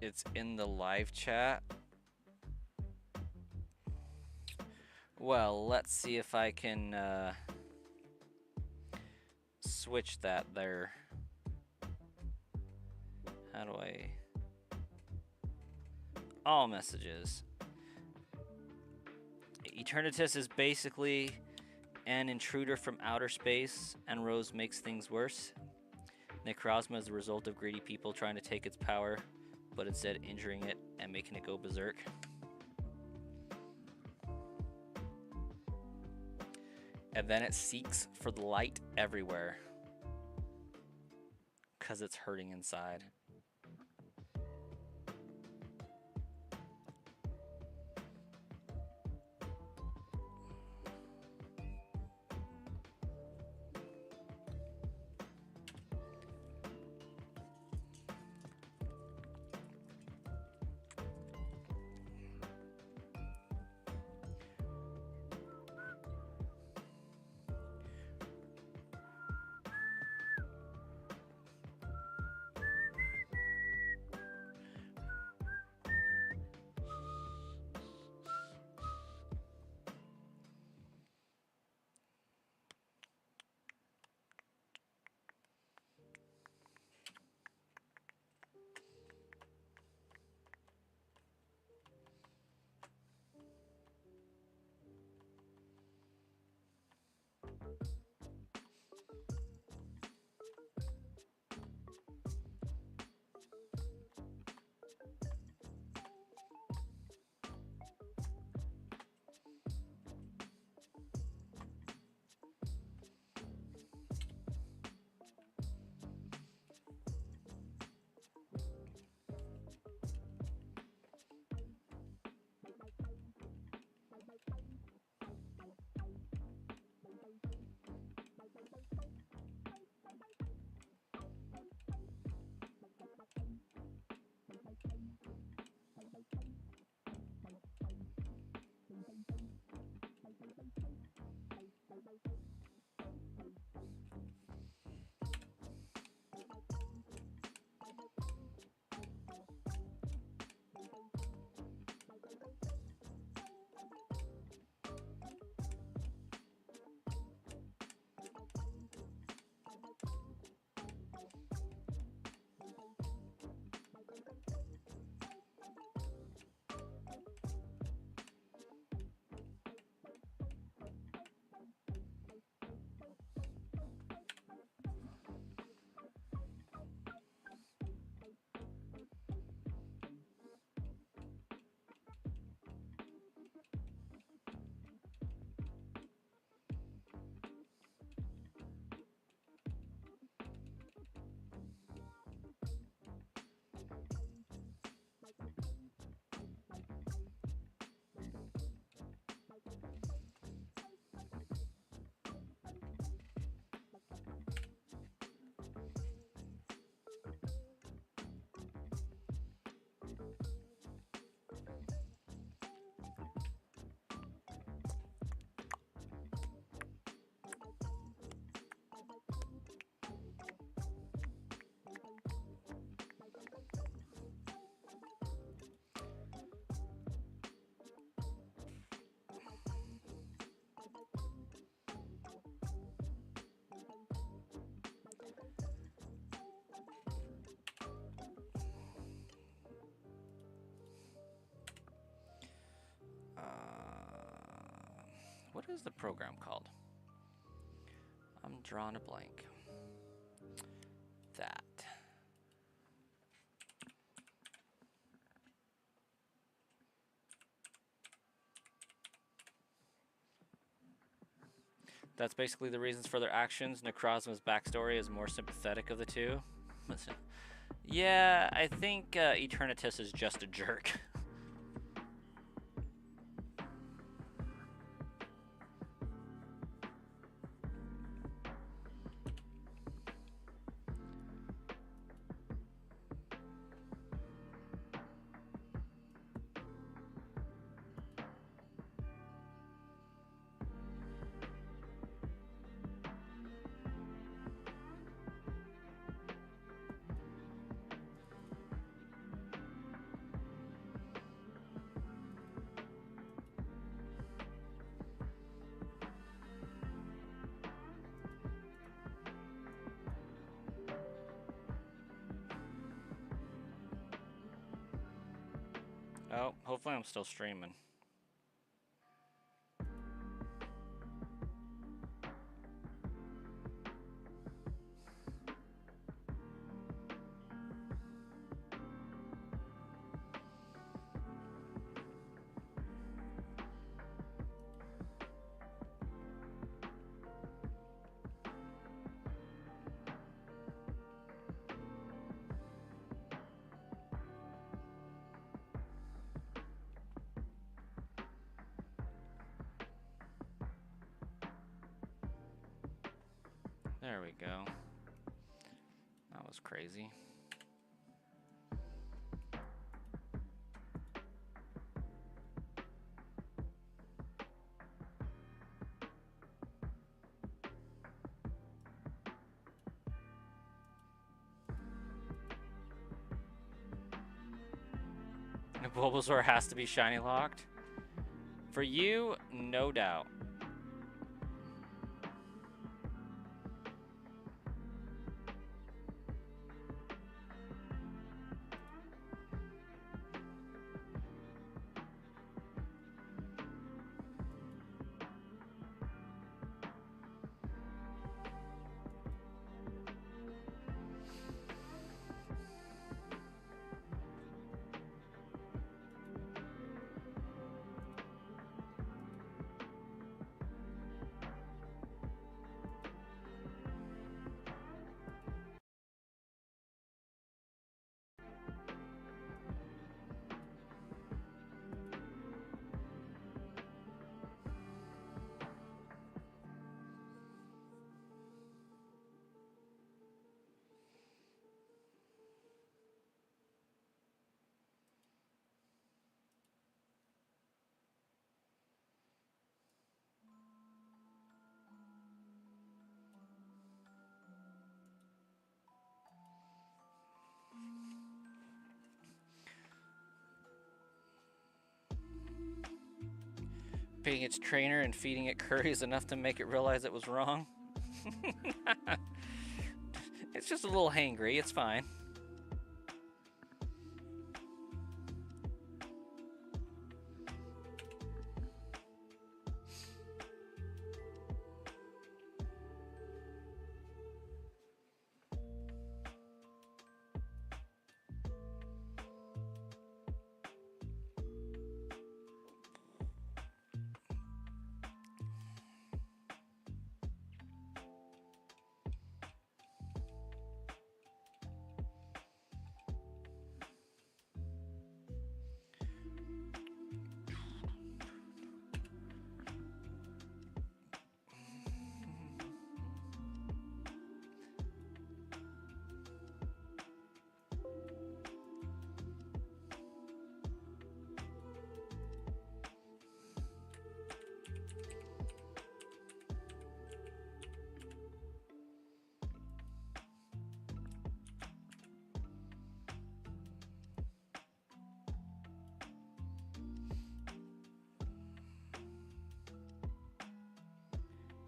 It's in the live chat. Well, let's see if I can switch that there. How do I... All messages. Eternatus is basically an intruder from outer space, and Rose makes things worse. Necrozma is the result of greedy people trying to take its power, but instead injuring it and making it go berserk. And then it seeks for the light everywhere, because it's hurting inside. What is the program called? I'm drawing a blank. That. That's basically the reasons for their actions. Necrozma's backstory is more sympathetic of the two. Yeah, I think Eternatus is just a jerk. Oh, hopefully I'm still streaming. There we go. That was crazy. Bulbasaur has to be shiny locked. For you, no doubt. Being its trainer and feeding it curry is enough to make it realize it was wrong. It's just a little hangry, it's fine.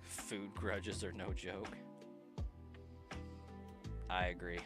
Food grudges are no joke. I agree.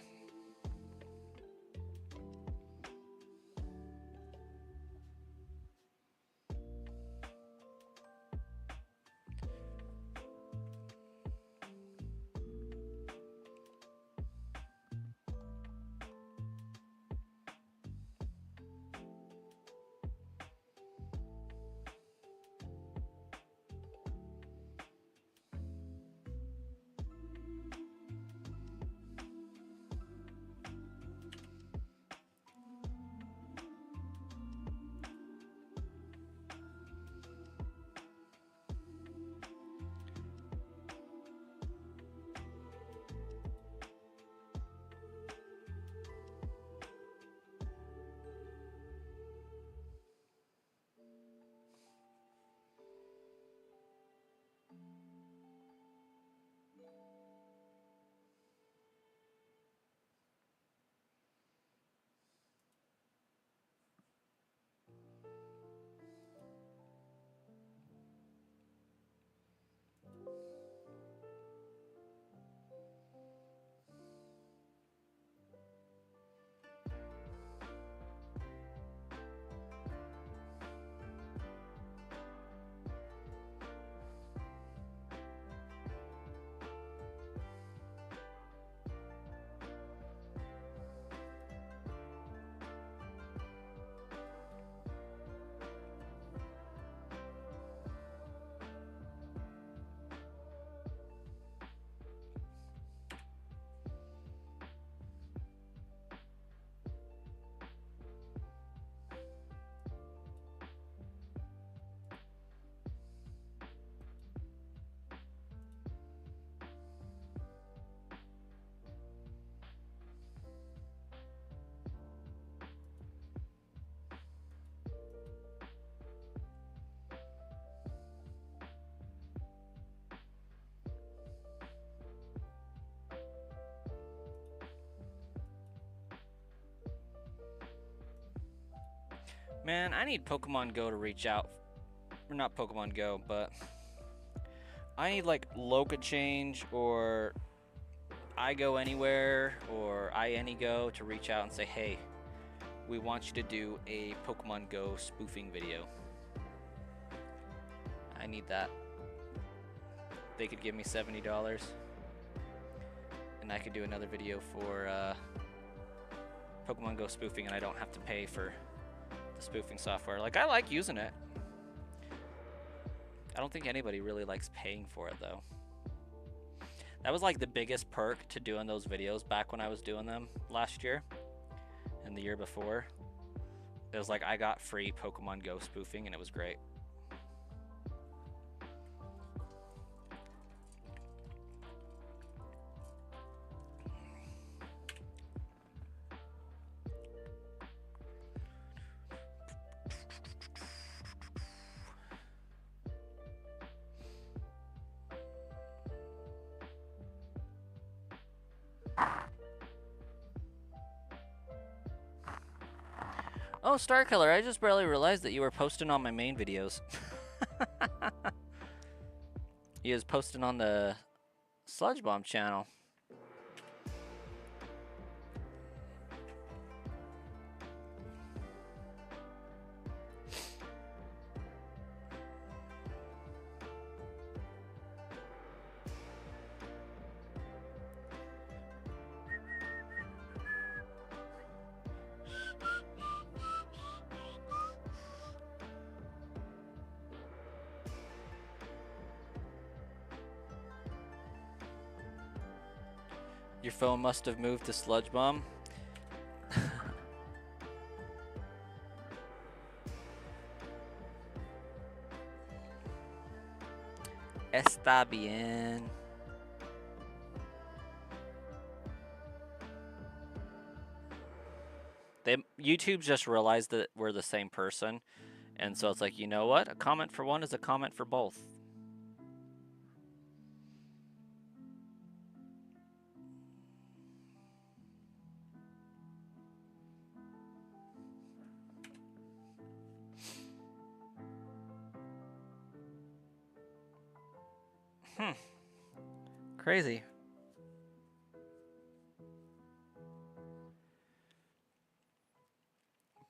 Man, I need Pokemon Go to reach out. Or not Pokemon Go, but I need like Loca Change or I Go Anywhere or iAnyGo to reach out and say, hey, we want you to do a Pokemon Go spoofing video. I need that. They could give me $70 and I could do another video for Pokemon Go spoofing and I don't have to pay for the spoofing software. Like, I like using it. I don't think anybody really likes paying for it though. That was like the biggest perk to doing those videos back when I was doing them last year and the year before. It was like I got free Pokemon Go spoofing and it was great. Oh, Starkiller, I just barely realized that you were posting on my main videos. You was posting on the Sludge Bomb channel. Your phone must have moved to Sludge Bomb. Está bien. YouTube just realized that we're the same person, and so it's like, you know what? A comment for one is a comment for both. Crazy.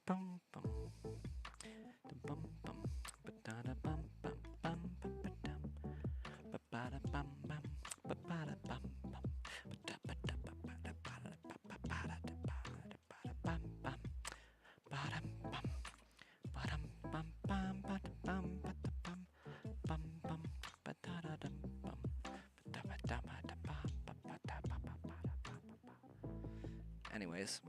Bum, bum. Bum, bum. Ba-da-da, bum, bum, bum, ba-ba-dum. Ba-ba-da, bum, bum. Ba-ba-da, bum, bum. Ba-da-ba-da, ba-ba-da, ba-da-ba-da, ba-da-ba-da, bum, bum. Ba-dum, bum. Ba-dum, bum, bum, ba-da-bum, ba-da-bum. Bum, bum. Ba-da-da-dum, bum. Ba-da-ba-da-ba-da-bum, ba-ba-da-ba-ba-ba-da-ba-ba. Anyways.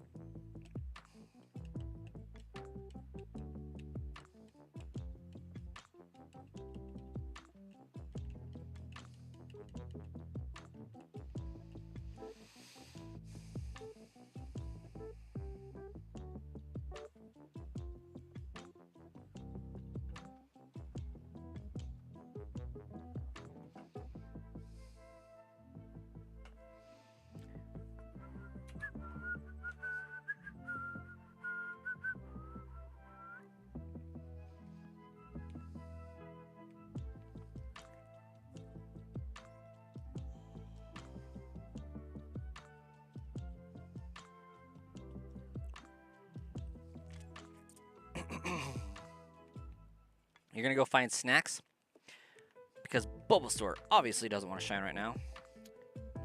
You're gonna go find snacks? Because Bulbasaur obviously doesn't want to shine right now.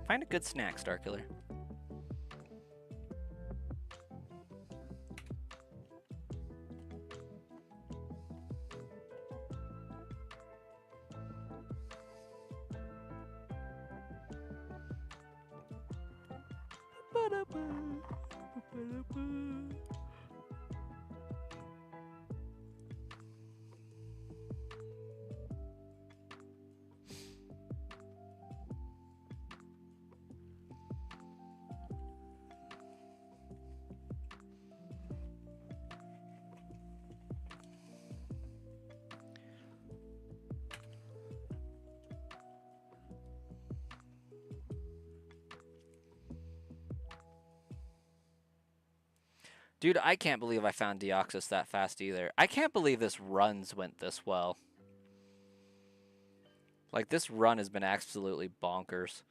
Find a good snack, Starkiller. Dude, I can't believe I found Deoxys that fast either. I can't believe this runs went this well. Like, this run has been absolutely bonkers.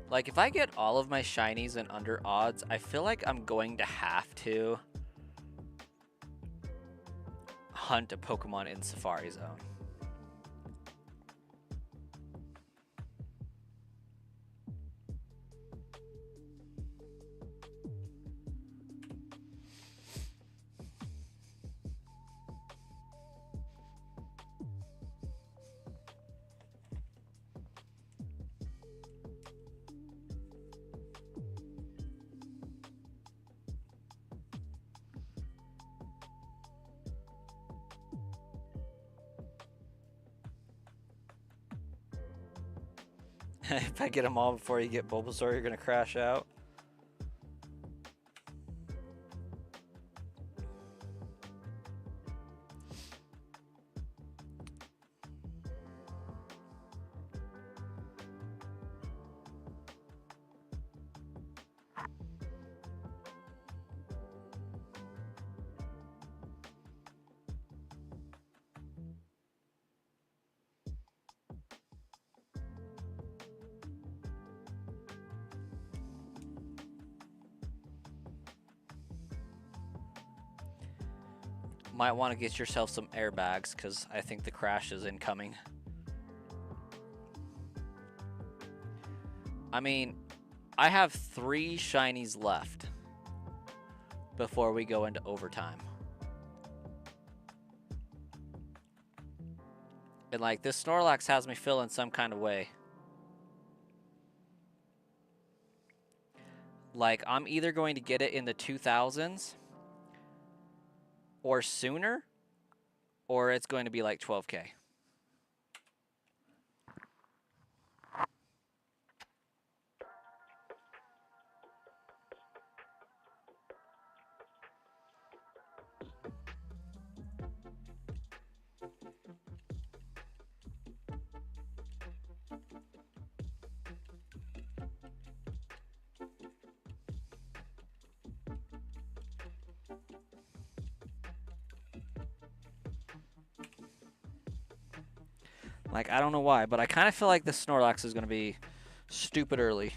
Like, if I get all of my shinies and under odds, I feel like I'm going to have to hunt a Pokemon in Safari Zone. If I get them all before you get Bulbasaur, you're going to crash out. Might want to get yourself some airbags, because I think the crash is incoming. I mean, I have 3 shinies left before we go into overtime. And like, this Snorlax has me feeling some kind of way. Like, I'm either going to get it in the 2000s or sooner, or it's going to be like 12K. Like, I don't know why, but I kind of feel like this Snorlax is going to be stupid early.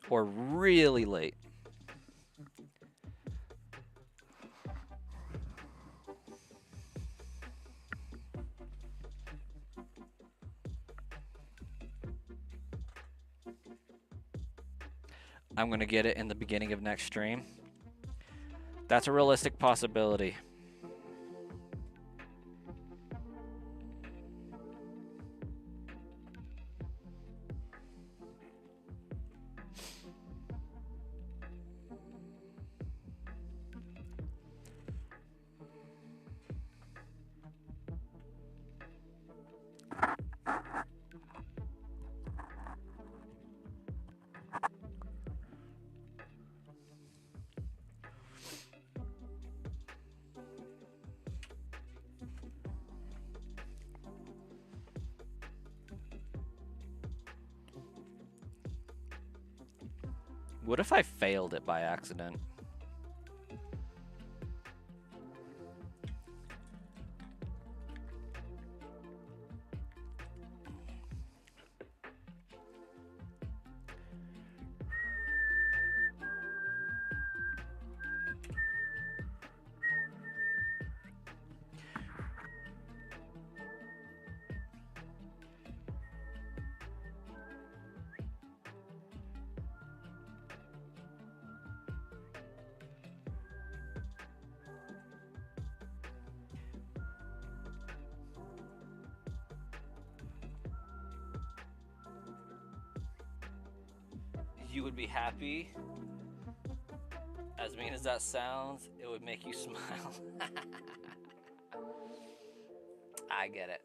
Or really late. I'm going to get it in the beginning of next stream. That's a realistic possibility. What if I failed it by accident? you would be happy. As mean as that sounds, it would make you smile. I get it.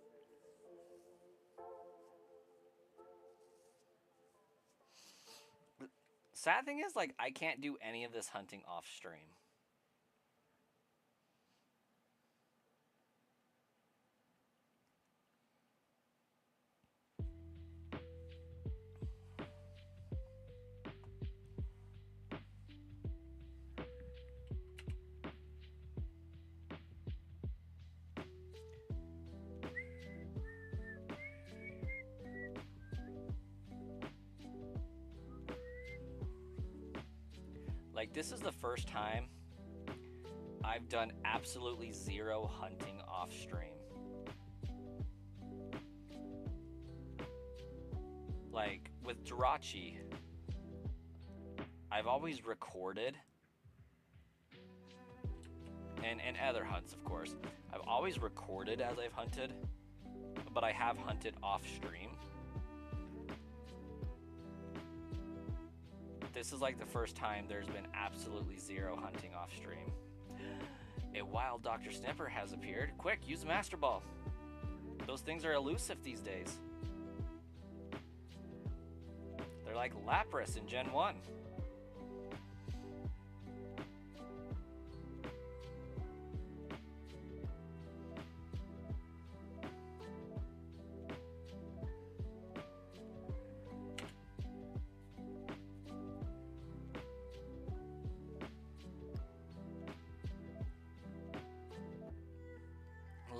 Sad thing is, like, I can't do any of this hunting off stream. Like, this is the first time I've done absolutely zero hunting off stream. Like, with Jirachi, I've always recorded, and other hunts, of course. I've always recorded as I've hunted, but I have hunted off stream. This is like the first time there's been absolutely zero hunting off stream. A wild Dr. Snipper has appeared. Quick, use the Master Ball. Those things are elusive these days. They're like Lapras in Gen 1.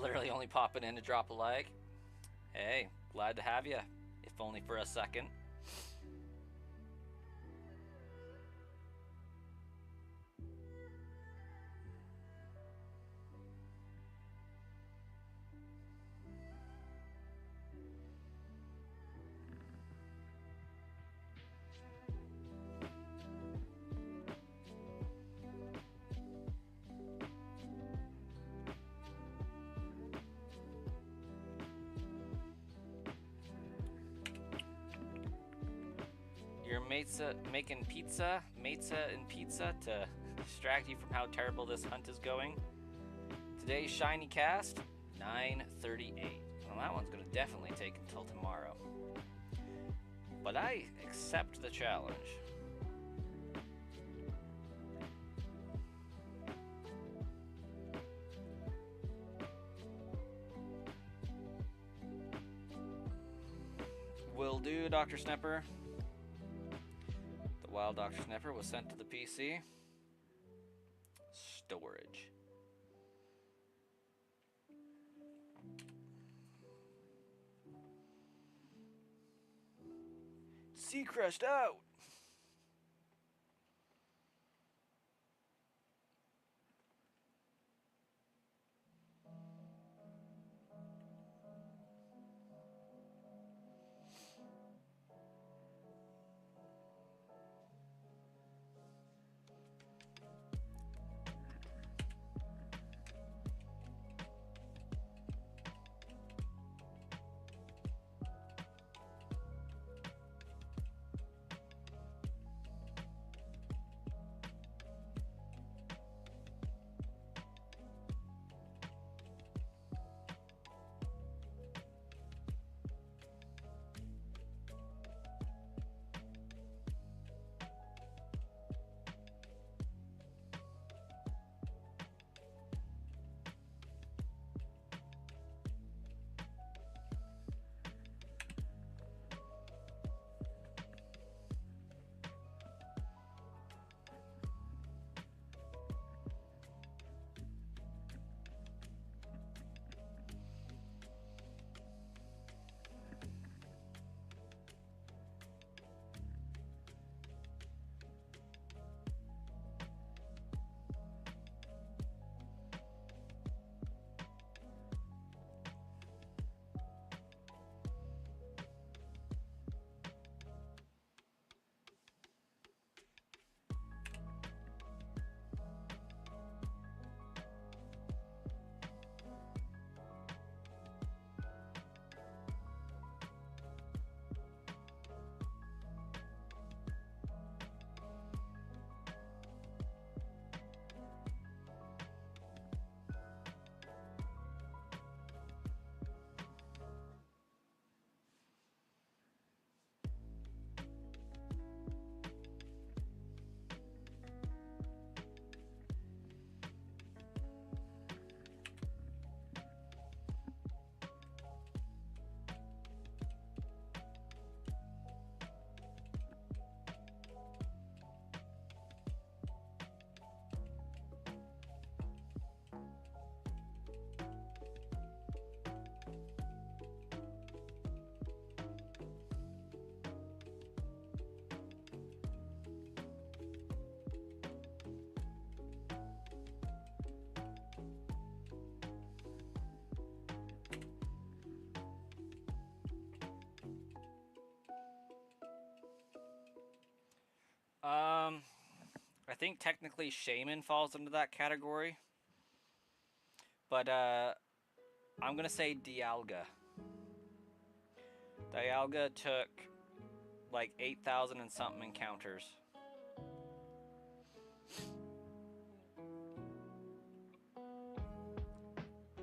Literally only popping in to drop a like. Hey, glad to have you, if only for a second. Your mates making pizza, and pizza to distract you from how terrible this hunt is going. Today's shiny cast, 9:38. Well, that one's gonna definitely take until tomorrow. But I accept the challenge. Will do, Dr. Snipper. The wild Dr. Snipper was sent to the PC. Storage. Seacrest out! I think technically Shaman falls into that category. But I'm gonna say Dialga. Dialga took like 8,000 and something encounters.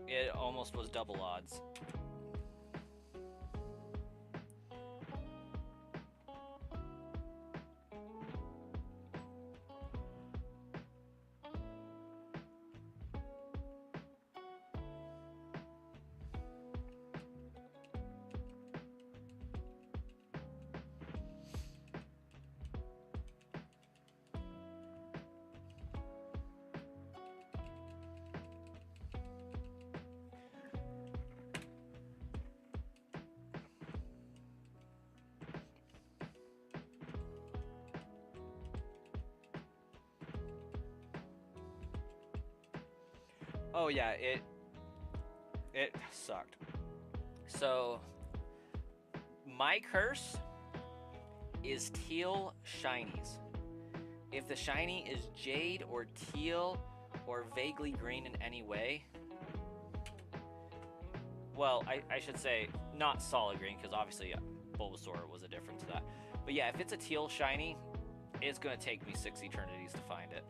It almost was double odds. Oh yeah, it sucked. So my curse is teal shinies. If the shiny is jade or teal or vaguely green in any way, well, I should say not solid green, because obviously Bulbasaur was a difference to that. But yeah, if it's a teal shiny, it's gonna take me 6 eternities to find it.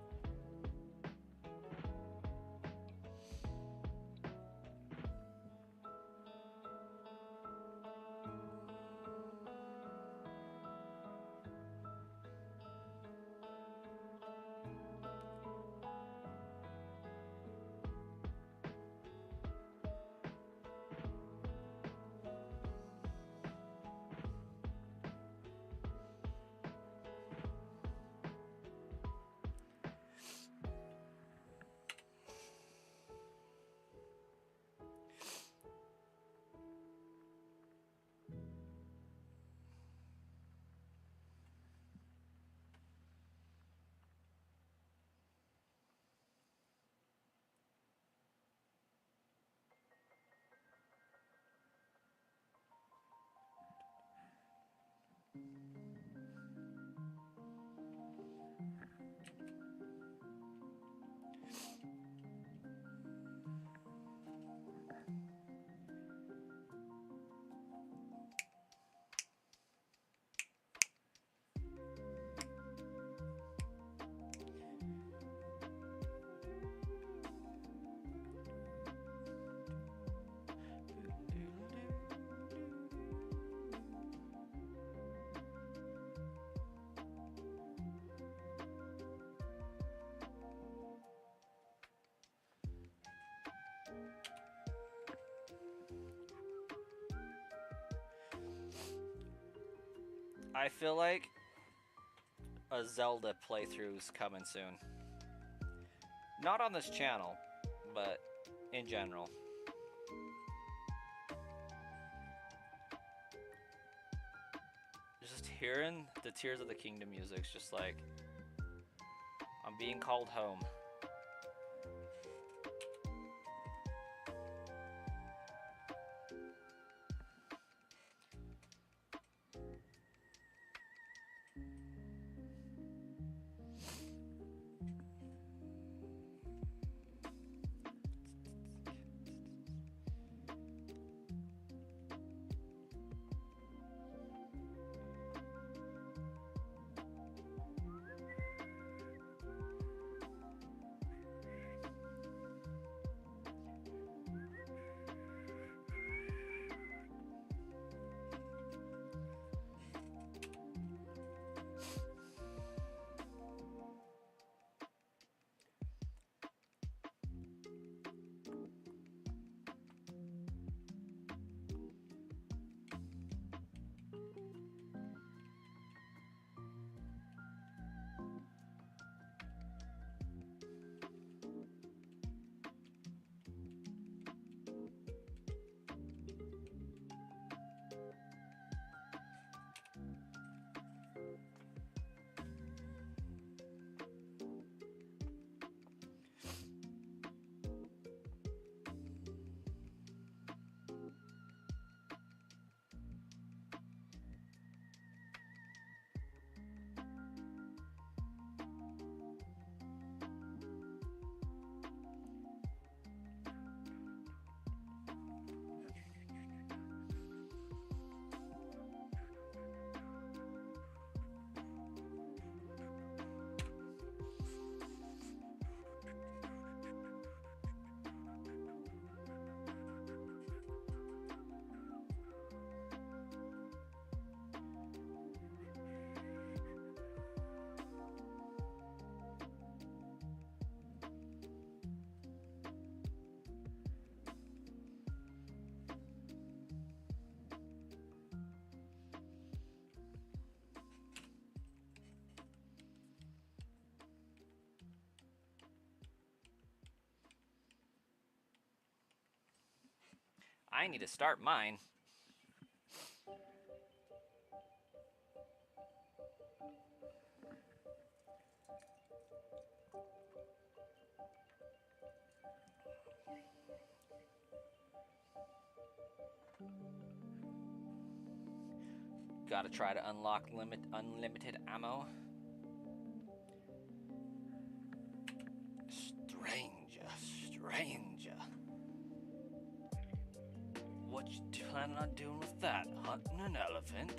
I feel like a Zelda playthrough's coming soon. Not on this channel, but in general. Just hearing the Tears of the Kingdom music's just like, I'm being called home. I need to start mine. Gotta try to unlock unlimited ammo. Stranger. What you planning on doing with that? Hunting an elephant?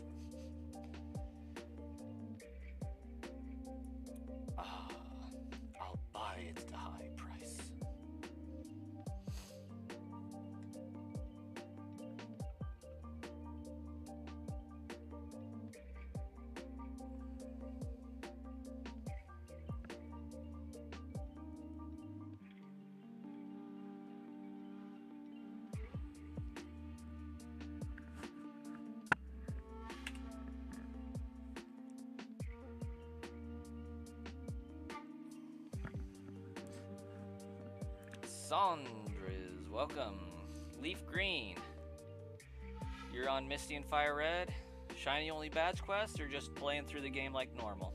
Ah, I'll buy it at a high price. Saunders, welcome. Leaf Green. You're on Misty and Fire Red. Shiny only badge quest or just playing through the game like normal?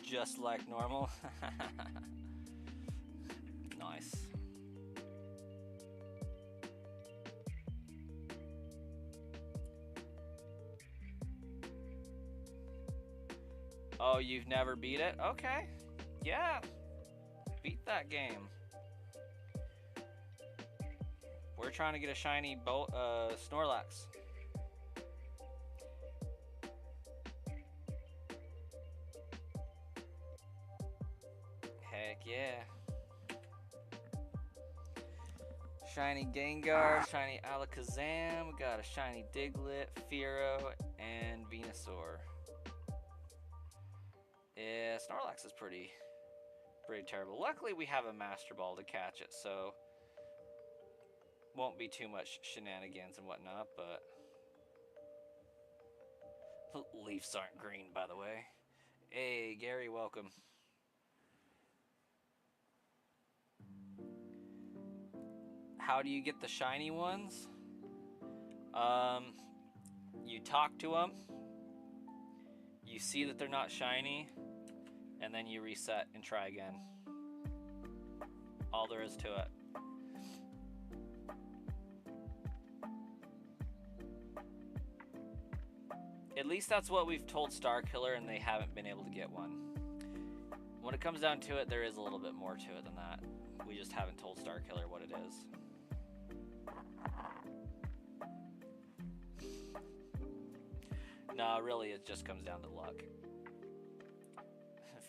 Just like normal. Nice. Oh, you've never beat it? Okay. Yeah. Beat that game. We're trying to get a shiny Snorlax. Heck yeah. Shiny Gengar, shiny Alakazam, we got a shiny Diglett, Fearow, and Venusaur. Yeah, Snorlax is pretty terrible. Luckily we have a Master Ball to catch it, so won't be too much shenanigans and whatnot, but leaves aren't green, by the way. Hey, Gary, welcome. How do you get the shiny ones? You talk to them, you see that they're not shiny, and then you reset and try again. All there is to it. At least that's what we've told Starkiller, and they haven't been able to get one. When it comes down to it, there is a little bit more to it than that. We just haven't told Starkiller what it is. No, really, it just comes down to luck.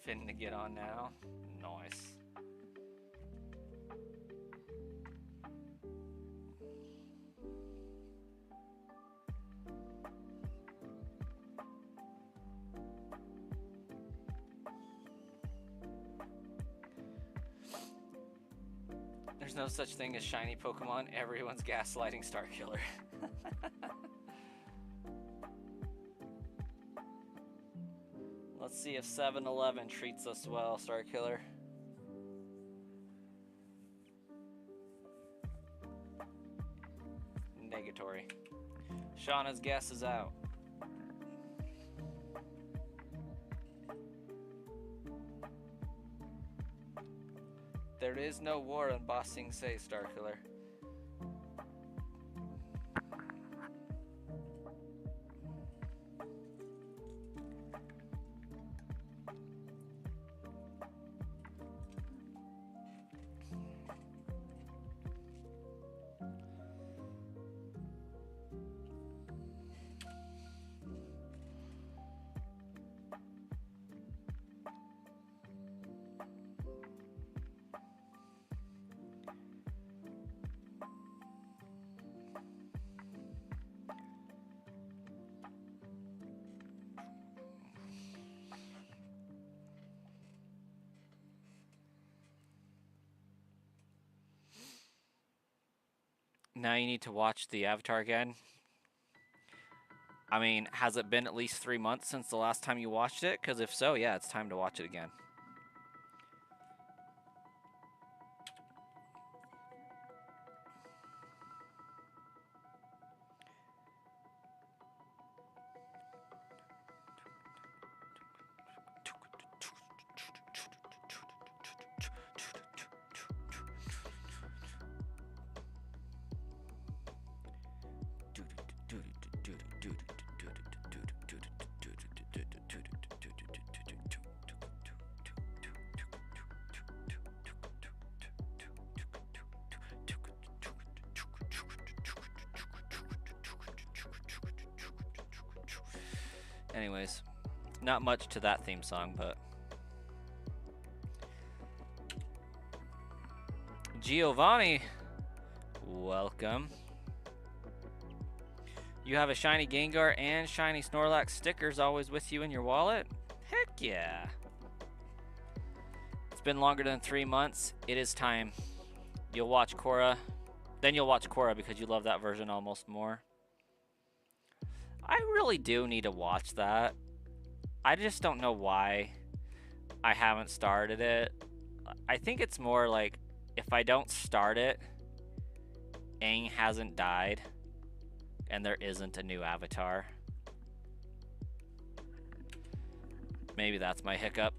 Finna to get on now. Nice. There's no such thing as shiny Pokemon. Everyone's gaslighting Starkiller. Let's see if 7-Eleven treats us well, Starkiller. Negatory. Shauna's guess is out. There is no war on Ba Sing Se, Starkiller. Now you need to watch the Avatar again. I mean, has it been at least 3 months since the last time you watched it? Because if so, yeah, it's time to watch it again. Anyways, not much to that theme song, but Giovanni, welcome. You have a shiny Gengar and shiny Snorlax stickers always with you in your wallet? Heck yeah. It's been longer than 3 months. It is time. You'll watch Korra. Then you'll watch Korra because you love that version almost more. I really do need to watch that. I just don't know why I haven't started it. I think it's more like if I don't start it, Aang hasn't died, and there isn't a new Avatar. Maybe that's my hiccup.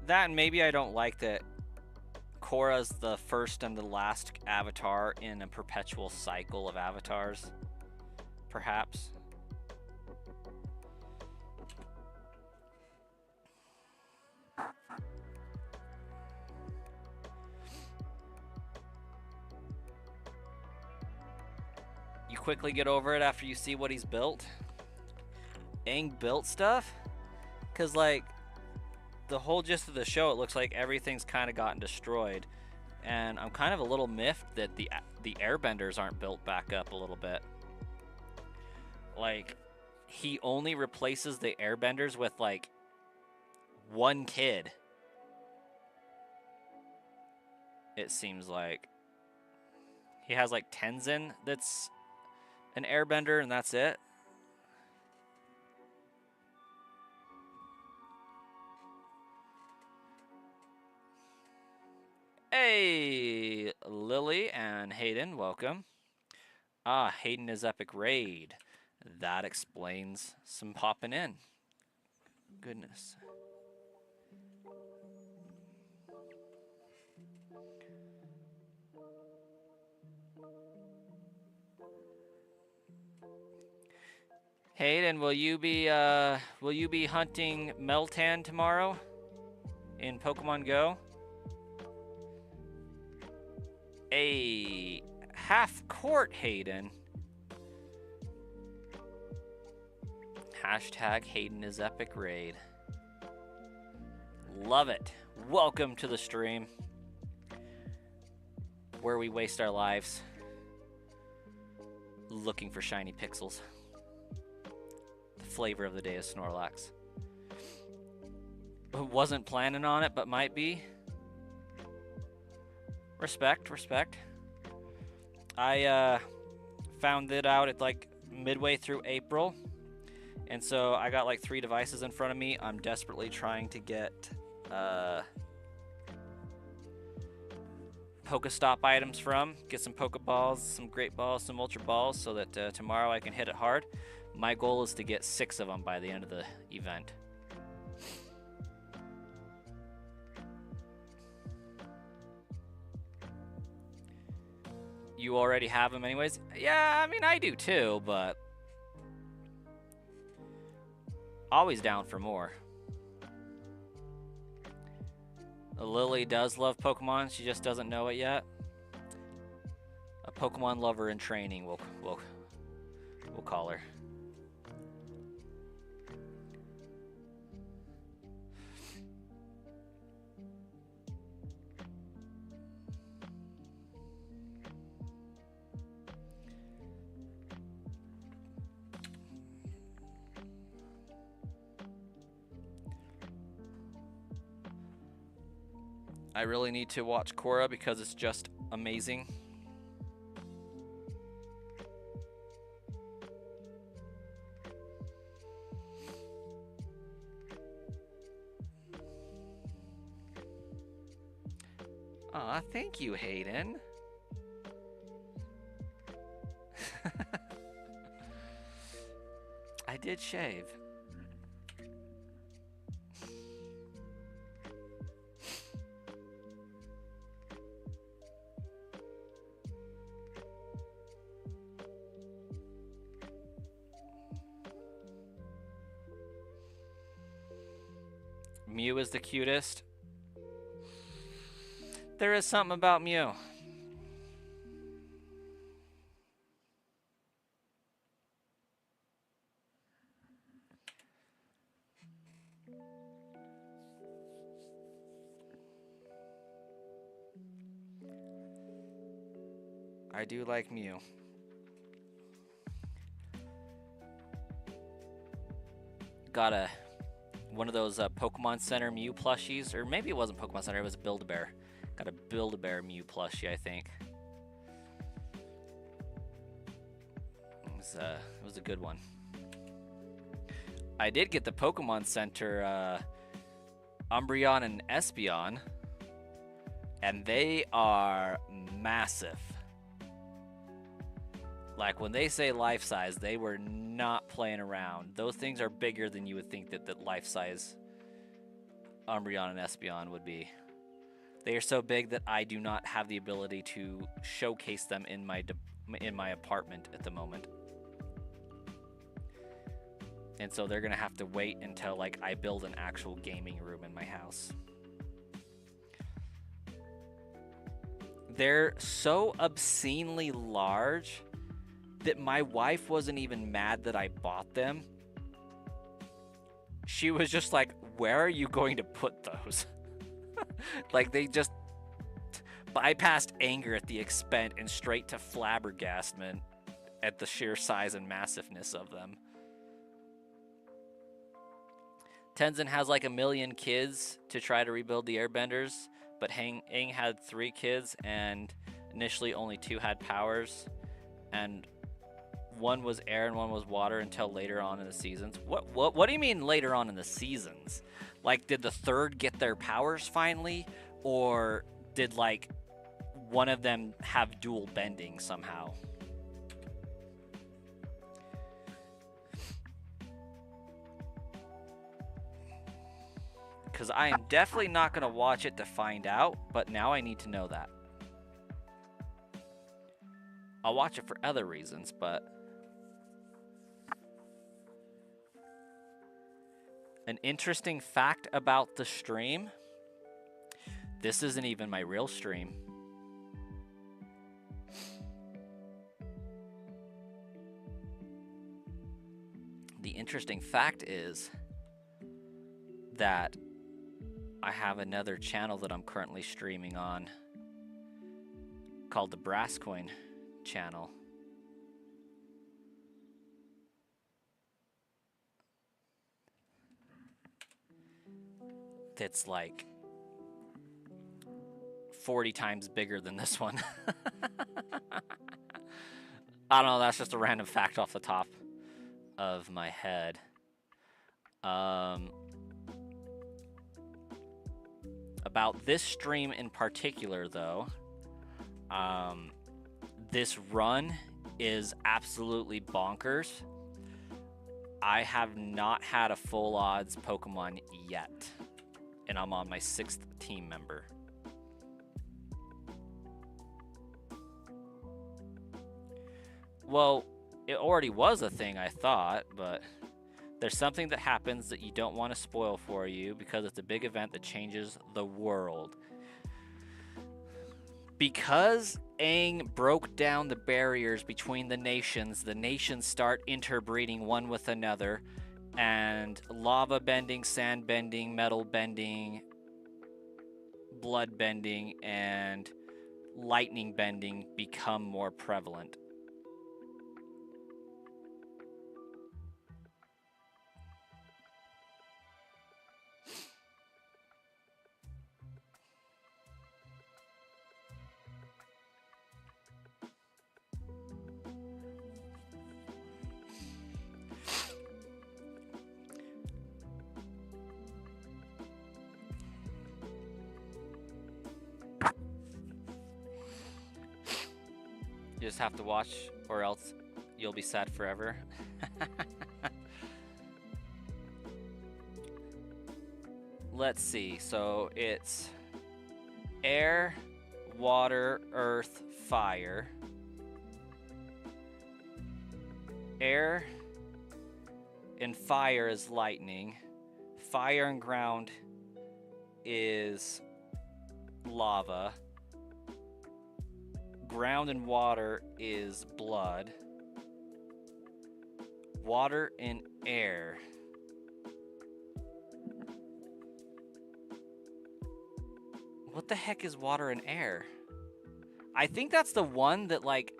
That, and maybe I don't like that Korra's the first and the last Avatar in a perpetual cycle of avatars. Perhaps. You quickly get over it after you see what he's built. Aang built stuff? Because, like, the whole gist of the show, it looks like everything's kind of gotten destroyed. And I'm kind of a little miffed that the airbenders aren't built back up a little bit. Like, he only replaces the airbenders with, like, one kid. It seems like. He has, like, Tenzin that's an airbender, and that's it. Hey, Lily and Hayden, welcome. Ah, Hayden is Epic Raid. That explains some popping in. Goodness. Hayden, will you be hunting Meltan tomorrow in Pokemon Go? A half court, Hayden. Hashtag Hayden is Epic Raid. Love it. Welcome to the stream where we waste our lives looking for shiny pixels. The flavor of the day is Snorlax. Wasn't planning on it, but might be. Respect, respect. I found it out at like midway through April, and so I got like 3 devices in front of me. I'm desperately trying to get Pokestop items from, get some Pokeballs, some Great Balls, some Ultra Balls, so that tomorrow I can hit it hard. My goal is to get 6 of them by the end of the event. You already have them anyways? Yeah, I mean, I do too, but always down for more. Lily does love Pokemon, she just doesn't know it yet. A Pokemon lover in training, we'll call her. I really need to watch Korra because it's just amazing. Aw, thank you, Hayden. I did shave. Mew is the cutest. There is something about Mew. I do like Mew. Got one of those Pokemon Center Mew plushies, or maybe it wasn't Pokemon Center, it was a Build-A-Bear. Got a Build-A-Bear Mew plushie, I think. It was a good one. I did get the Pokemon Center Umbreon and Espeon, and they are massive. Like, when they say life size, they were not playing around. Those things are bigger than you would think that life size Umbreon and Espeon would be. They are so big that I do not have the ability to showcase them in my apartment at the moment. And so they're gonna have to wait until like I build an actual gaming room in my house. They're so obscenely large that my wife wasn't even mad that I bought them. She was just like, where are you going to put those? Like, they just bypassed anger at the expense and straight to flabbergastment at the sheer size and massiveness of them. Tenzin has like 1 million kids to try to rebuild the airbenders, but Aang had 3 kids, and initially only 2 had powers, and 1 was air and 1 was water until later on in the seasons. What do you mean later on in the seasons? Like, did the 3rd get their powers finally, or did like one of them have dual bending somehow? Because I am definitely not going to watch it to find out, but now I need to know that. I'll watch it for other reasons, but an interesting fact about the stream, this isn't even my real stream. The interesting fact is that I have another channel that I'm currently streaming on called the Brass Coin channel. That's like 40 times bigger than this one. I don't know, that's just a random fact off the top of my head. About this stream in particular, though, this run is absolutely bonkers. I have not had a full odds Pokemon yet, and I'm on my 6th team member. Well, it already was a thing, I thought, but there's something that happens that you don't want to spoil for you because it's a big event that changes the world. Because Aang broke down the barriers between the nations start interbreeding one with another, and lava bending, sand bending, metal bending, blood bending, and lightning bending become more prevalent. You just have to watch, or else you'll be sad forever. Let's see. So it's air, water, earth, fire. Air and fire is lightning. Fire and ground is lava. Ground and water is blood. Water and air. What the heck is water and air? I think that's the one that, like,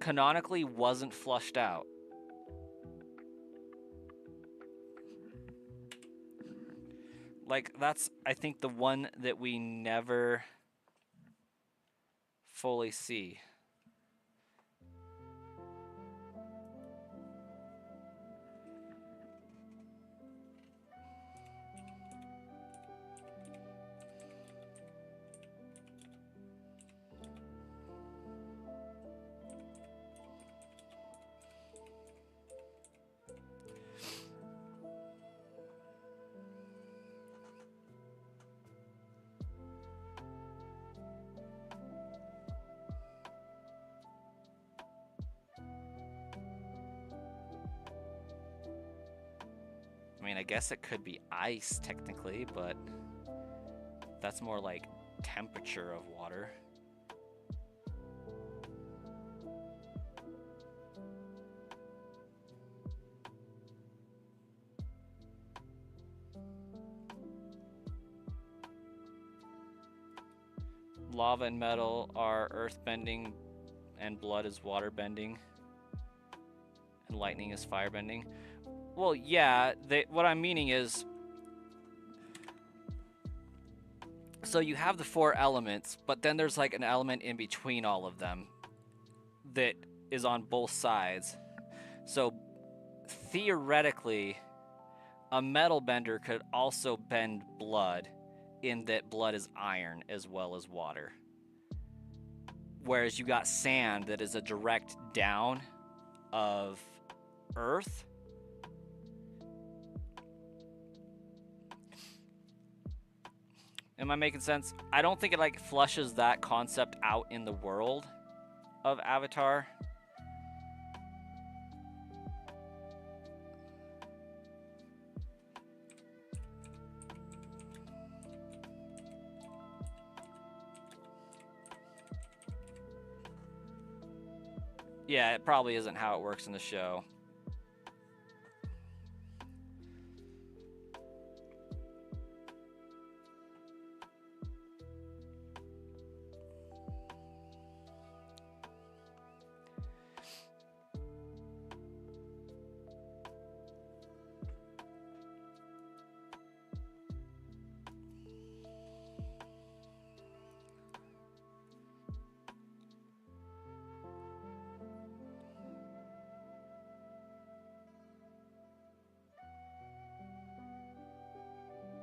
canonically wasn't flushed out. Like, that's, I think, the one that we never fully see. I mean, I guess it could be ice technically, but that's more like temperature of water. Lava and metal are earth bending, and blood is water bending, and lightning is fire bending. Well, yeah, what I'm meaning is, so you have the 4 elements, but then there's like an element in between all of them that is on both sides. So theoretically, a metal bender could also bend blood, in that blood is iron as well as water. Whereas you got sand that is a direct down of earth. Am I making sense? I don't think it like flushes that concept out in the world of Avatar. Yeah, it probably isn't how it works in the show.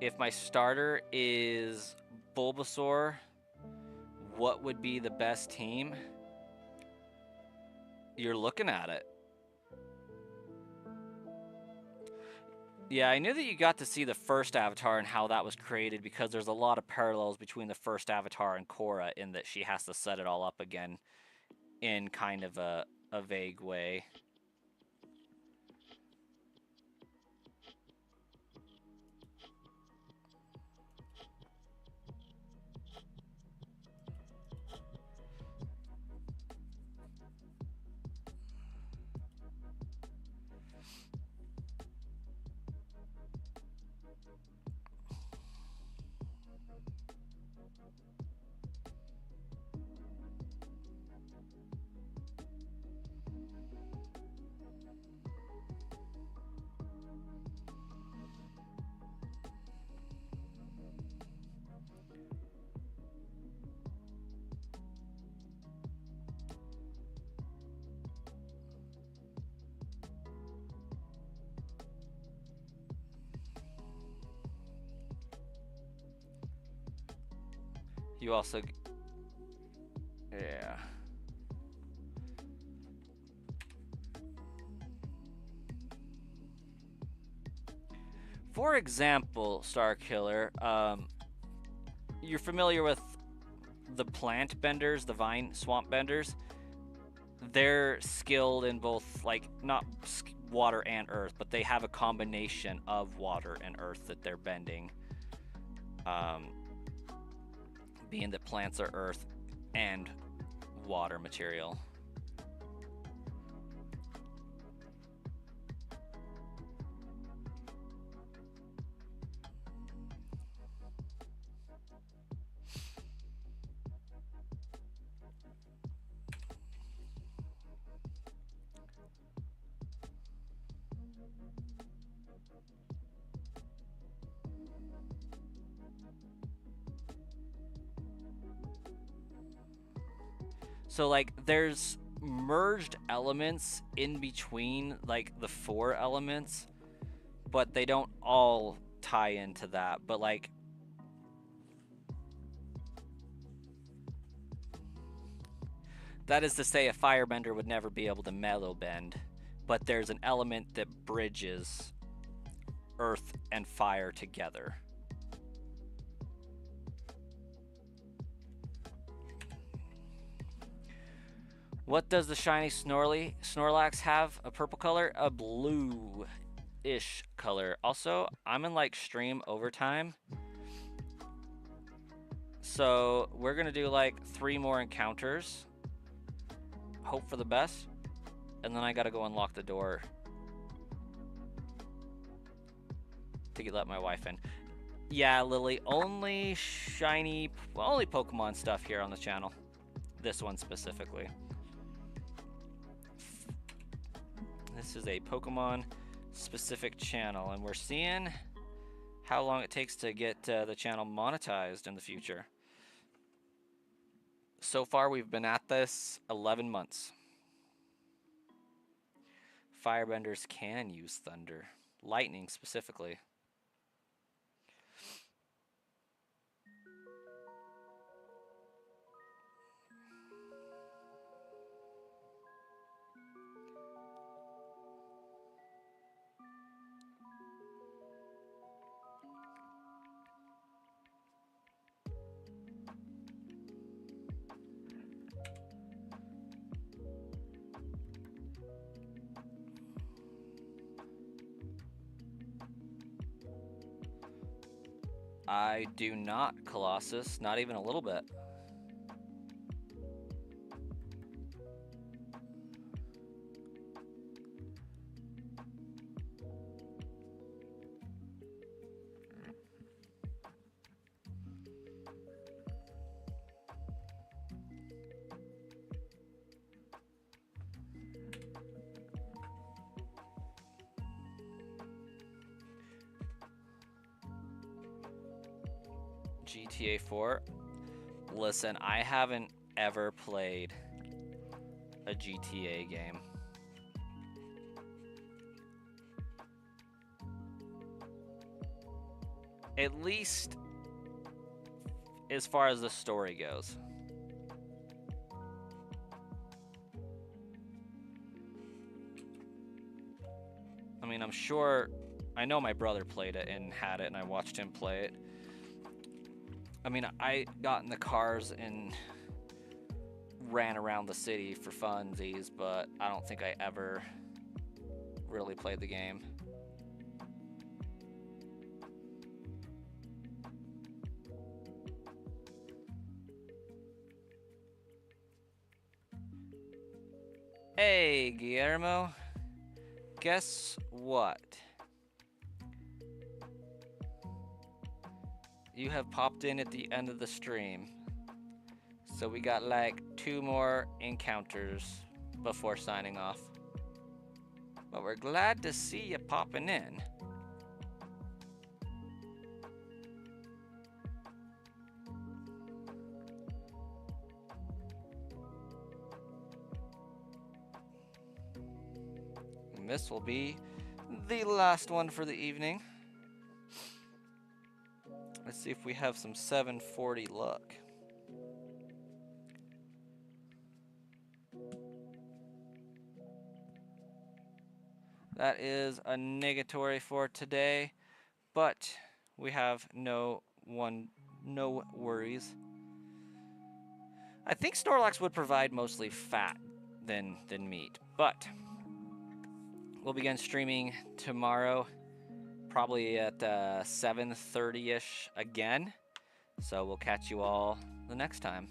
If my starter is Bulbasaur, what would be the best team? You're looking at it. Yeah, I knew that you got to see the first Avatar and how that was created, because there's a lot of parallels between the first Avatar and Korra, in that she has to set it all up again in kind of a vague way. You also... Yeah. For example, Star Killer, you're familiar with the plant benders, the vine swamp benders. They're skilled in both, like, not water and earth, but they have a combination of water and earth that they're bending. Being that plants are earth and water material. So, like, there's merged elements in between, like, the 4 elements, but they don't all tie into that. But, like, that is to say, a firebender would never be able to metal bend, but there's an element that bridges earth and fire together. What does the shiny Snorlax have? A purple color? A blue-ish color. Also, I'm in, like, stream overtime. So we're going to do, like, 3 more encounters. Hope for the best. And then I got to go unlock the door to let my wife in. Yeah, Lily, only Pokemon stuff here on the channel. This one specifically. This is a Pokemon specific channel, and we're seeing how long it takes to get the channel monetized in the future. So far, we've been at this 11 months. Firebenders can use thunder. Lightning specifically. I do not, Colossus. Not even a little bit. GTA 4. Listen, I haven't ever played a GTA game. At least as far as the story goes. I mean, I'm sure, I know my brother played it and had it, and I watched him play it. I mean, I got in the cars and ran around the city for funsies, but I don't think I ever really played the game. Hey, Guillermo. Guess what? You have popped in at the end of the stream. So we got like 2 more encounters before signing off. But we're glad to see you popping in. And this will be the last one for the evening. Let's see if we have some 740 luck. That is a negatory for today. but we have no worries. I think Snorlax would provide mostly fat than meat, but we'll begin streaming tomorrow, probably at 7:30ish again. So we'll catch you all the next time.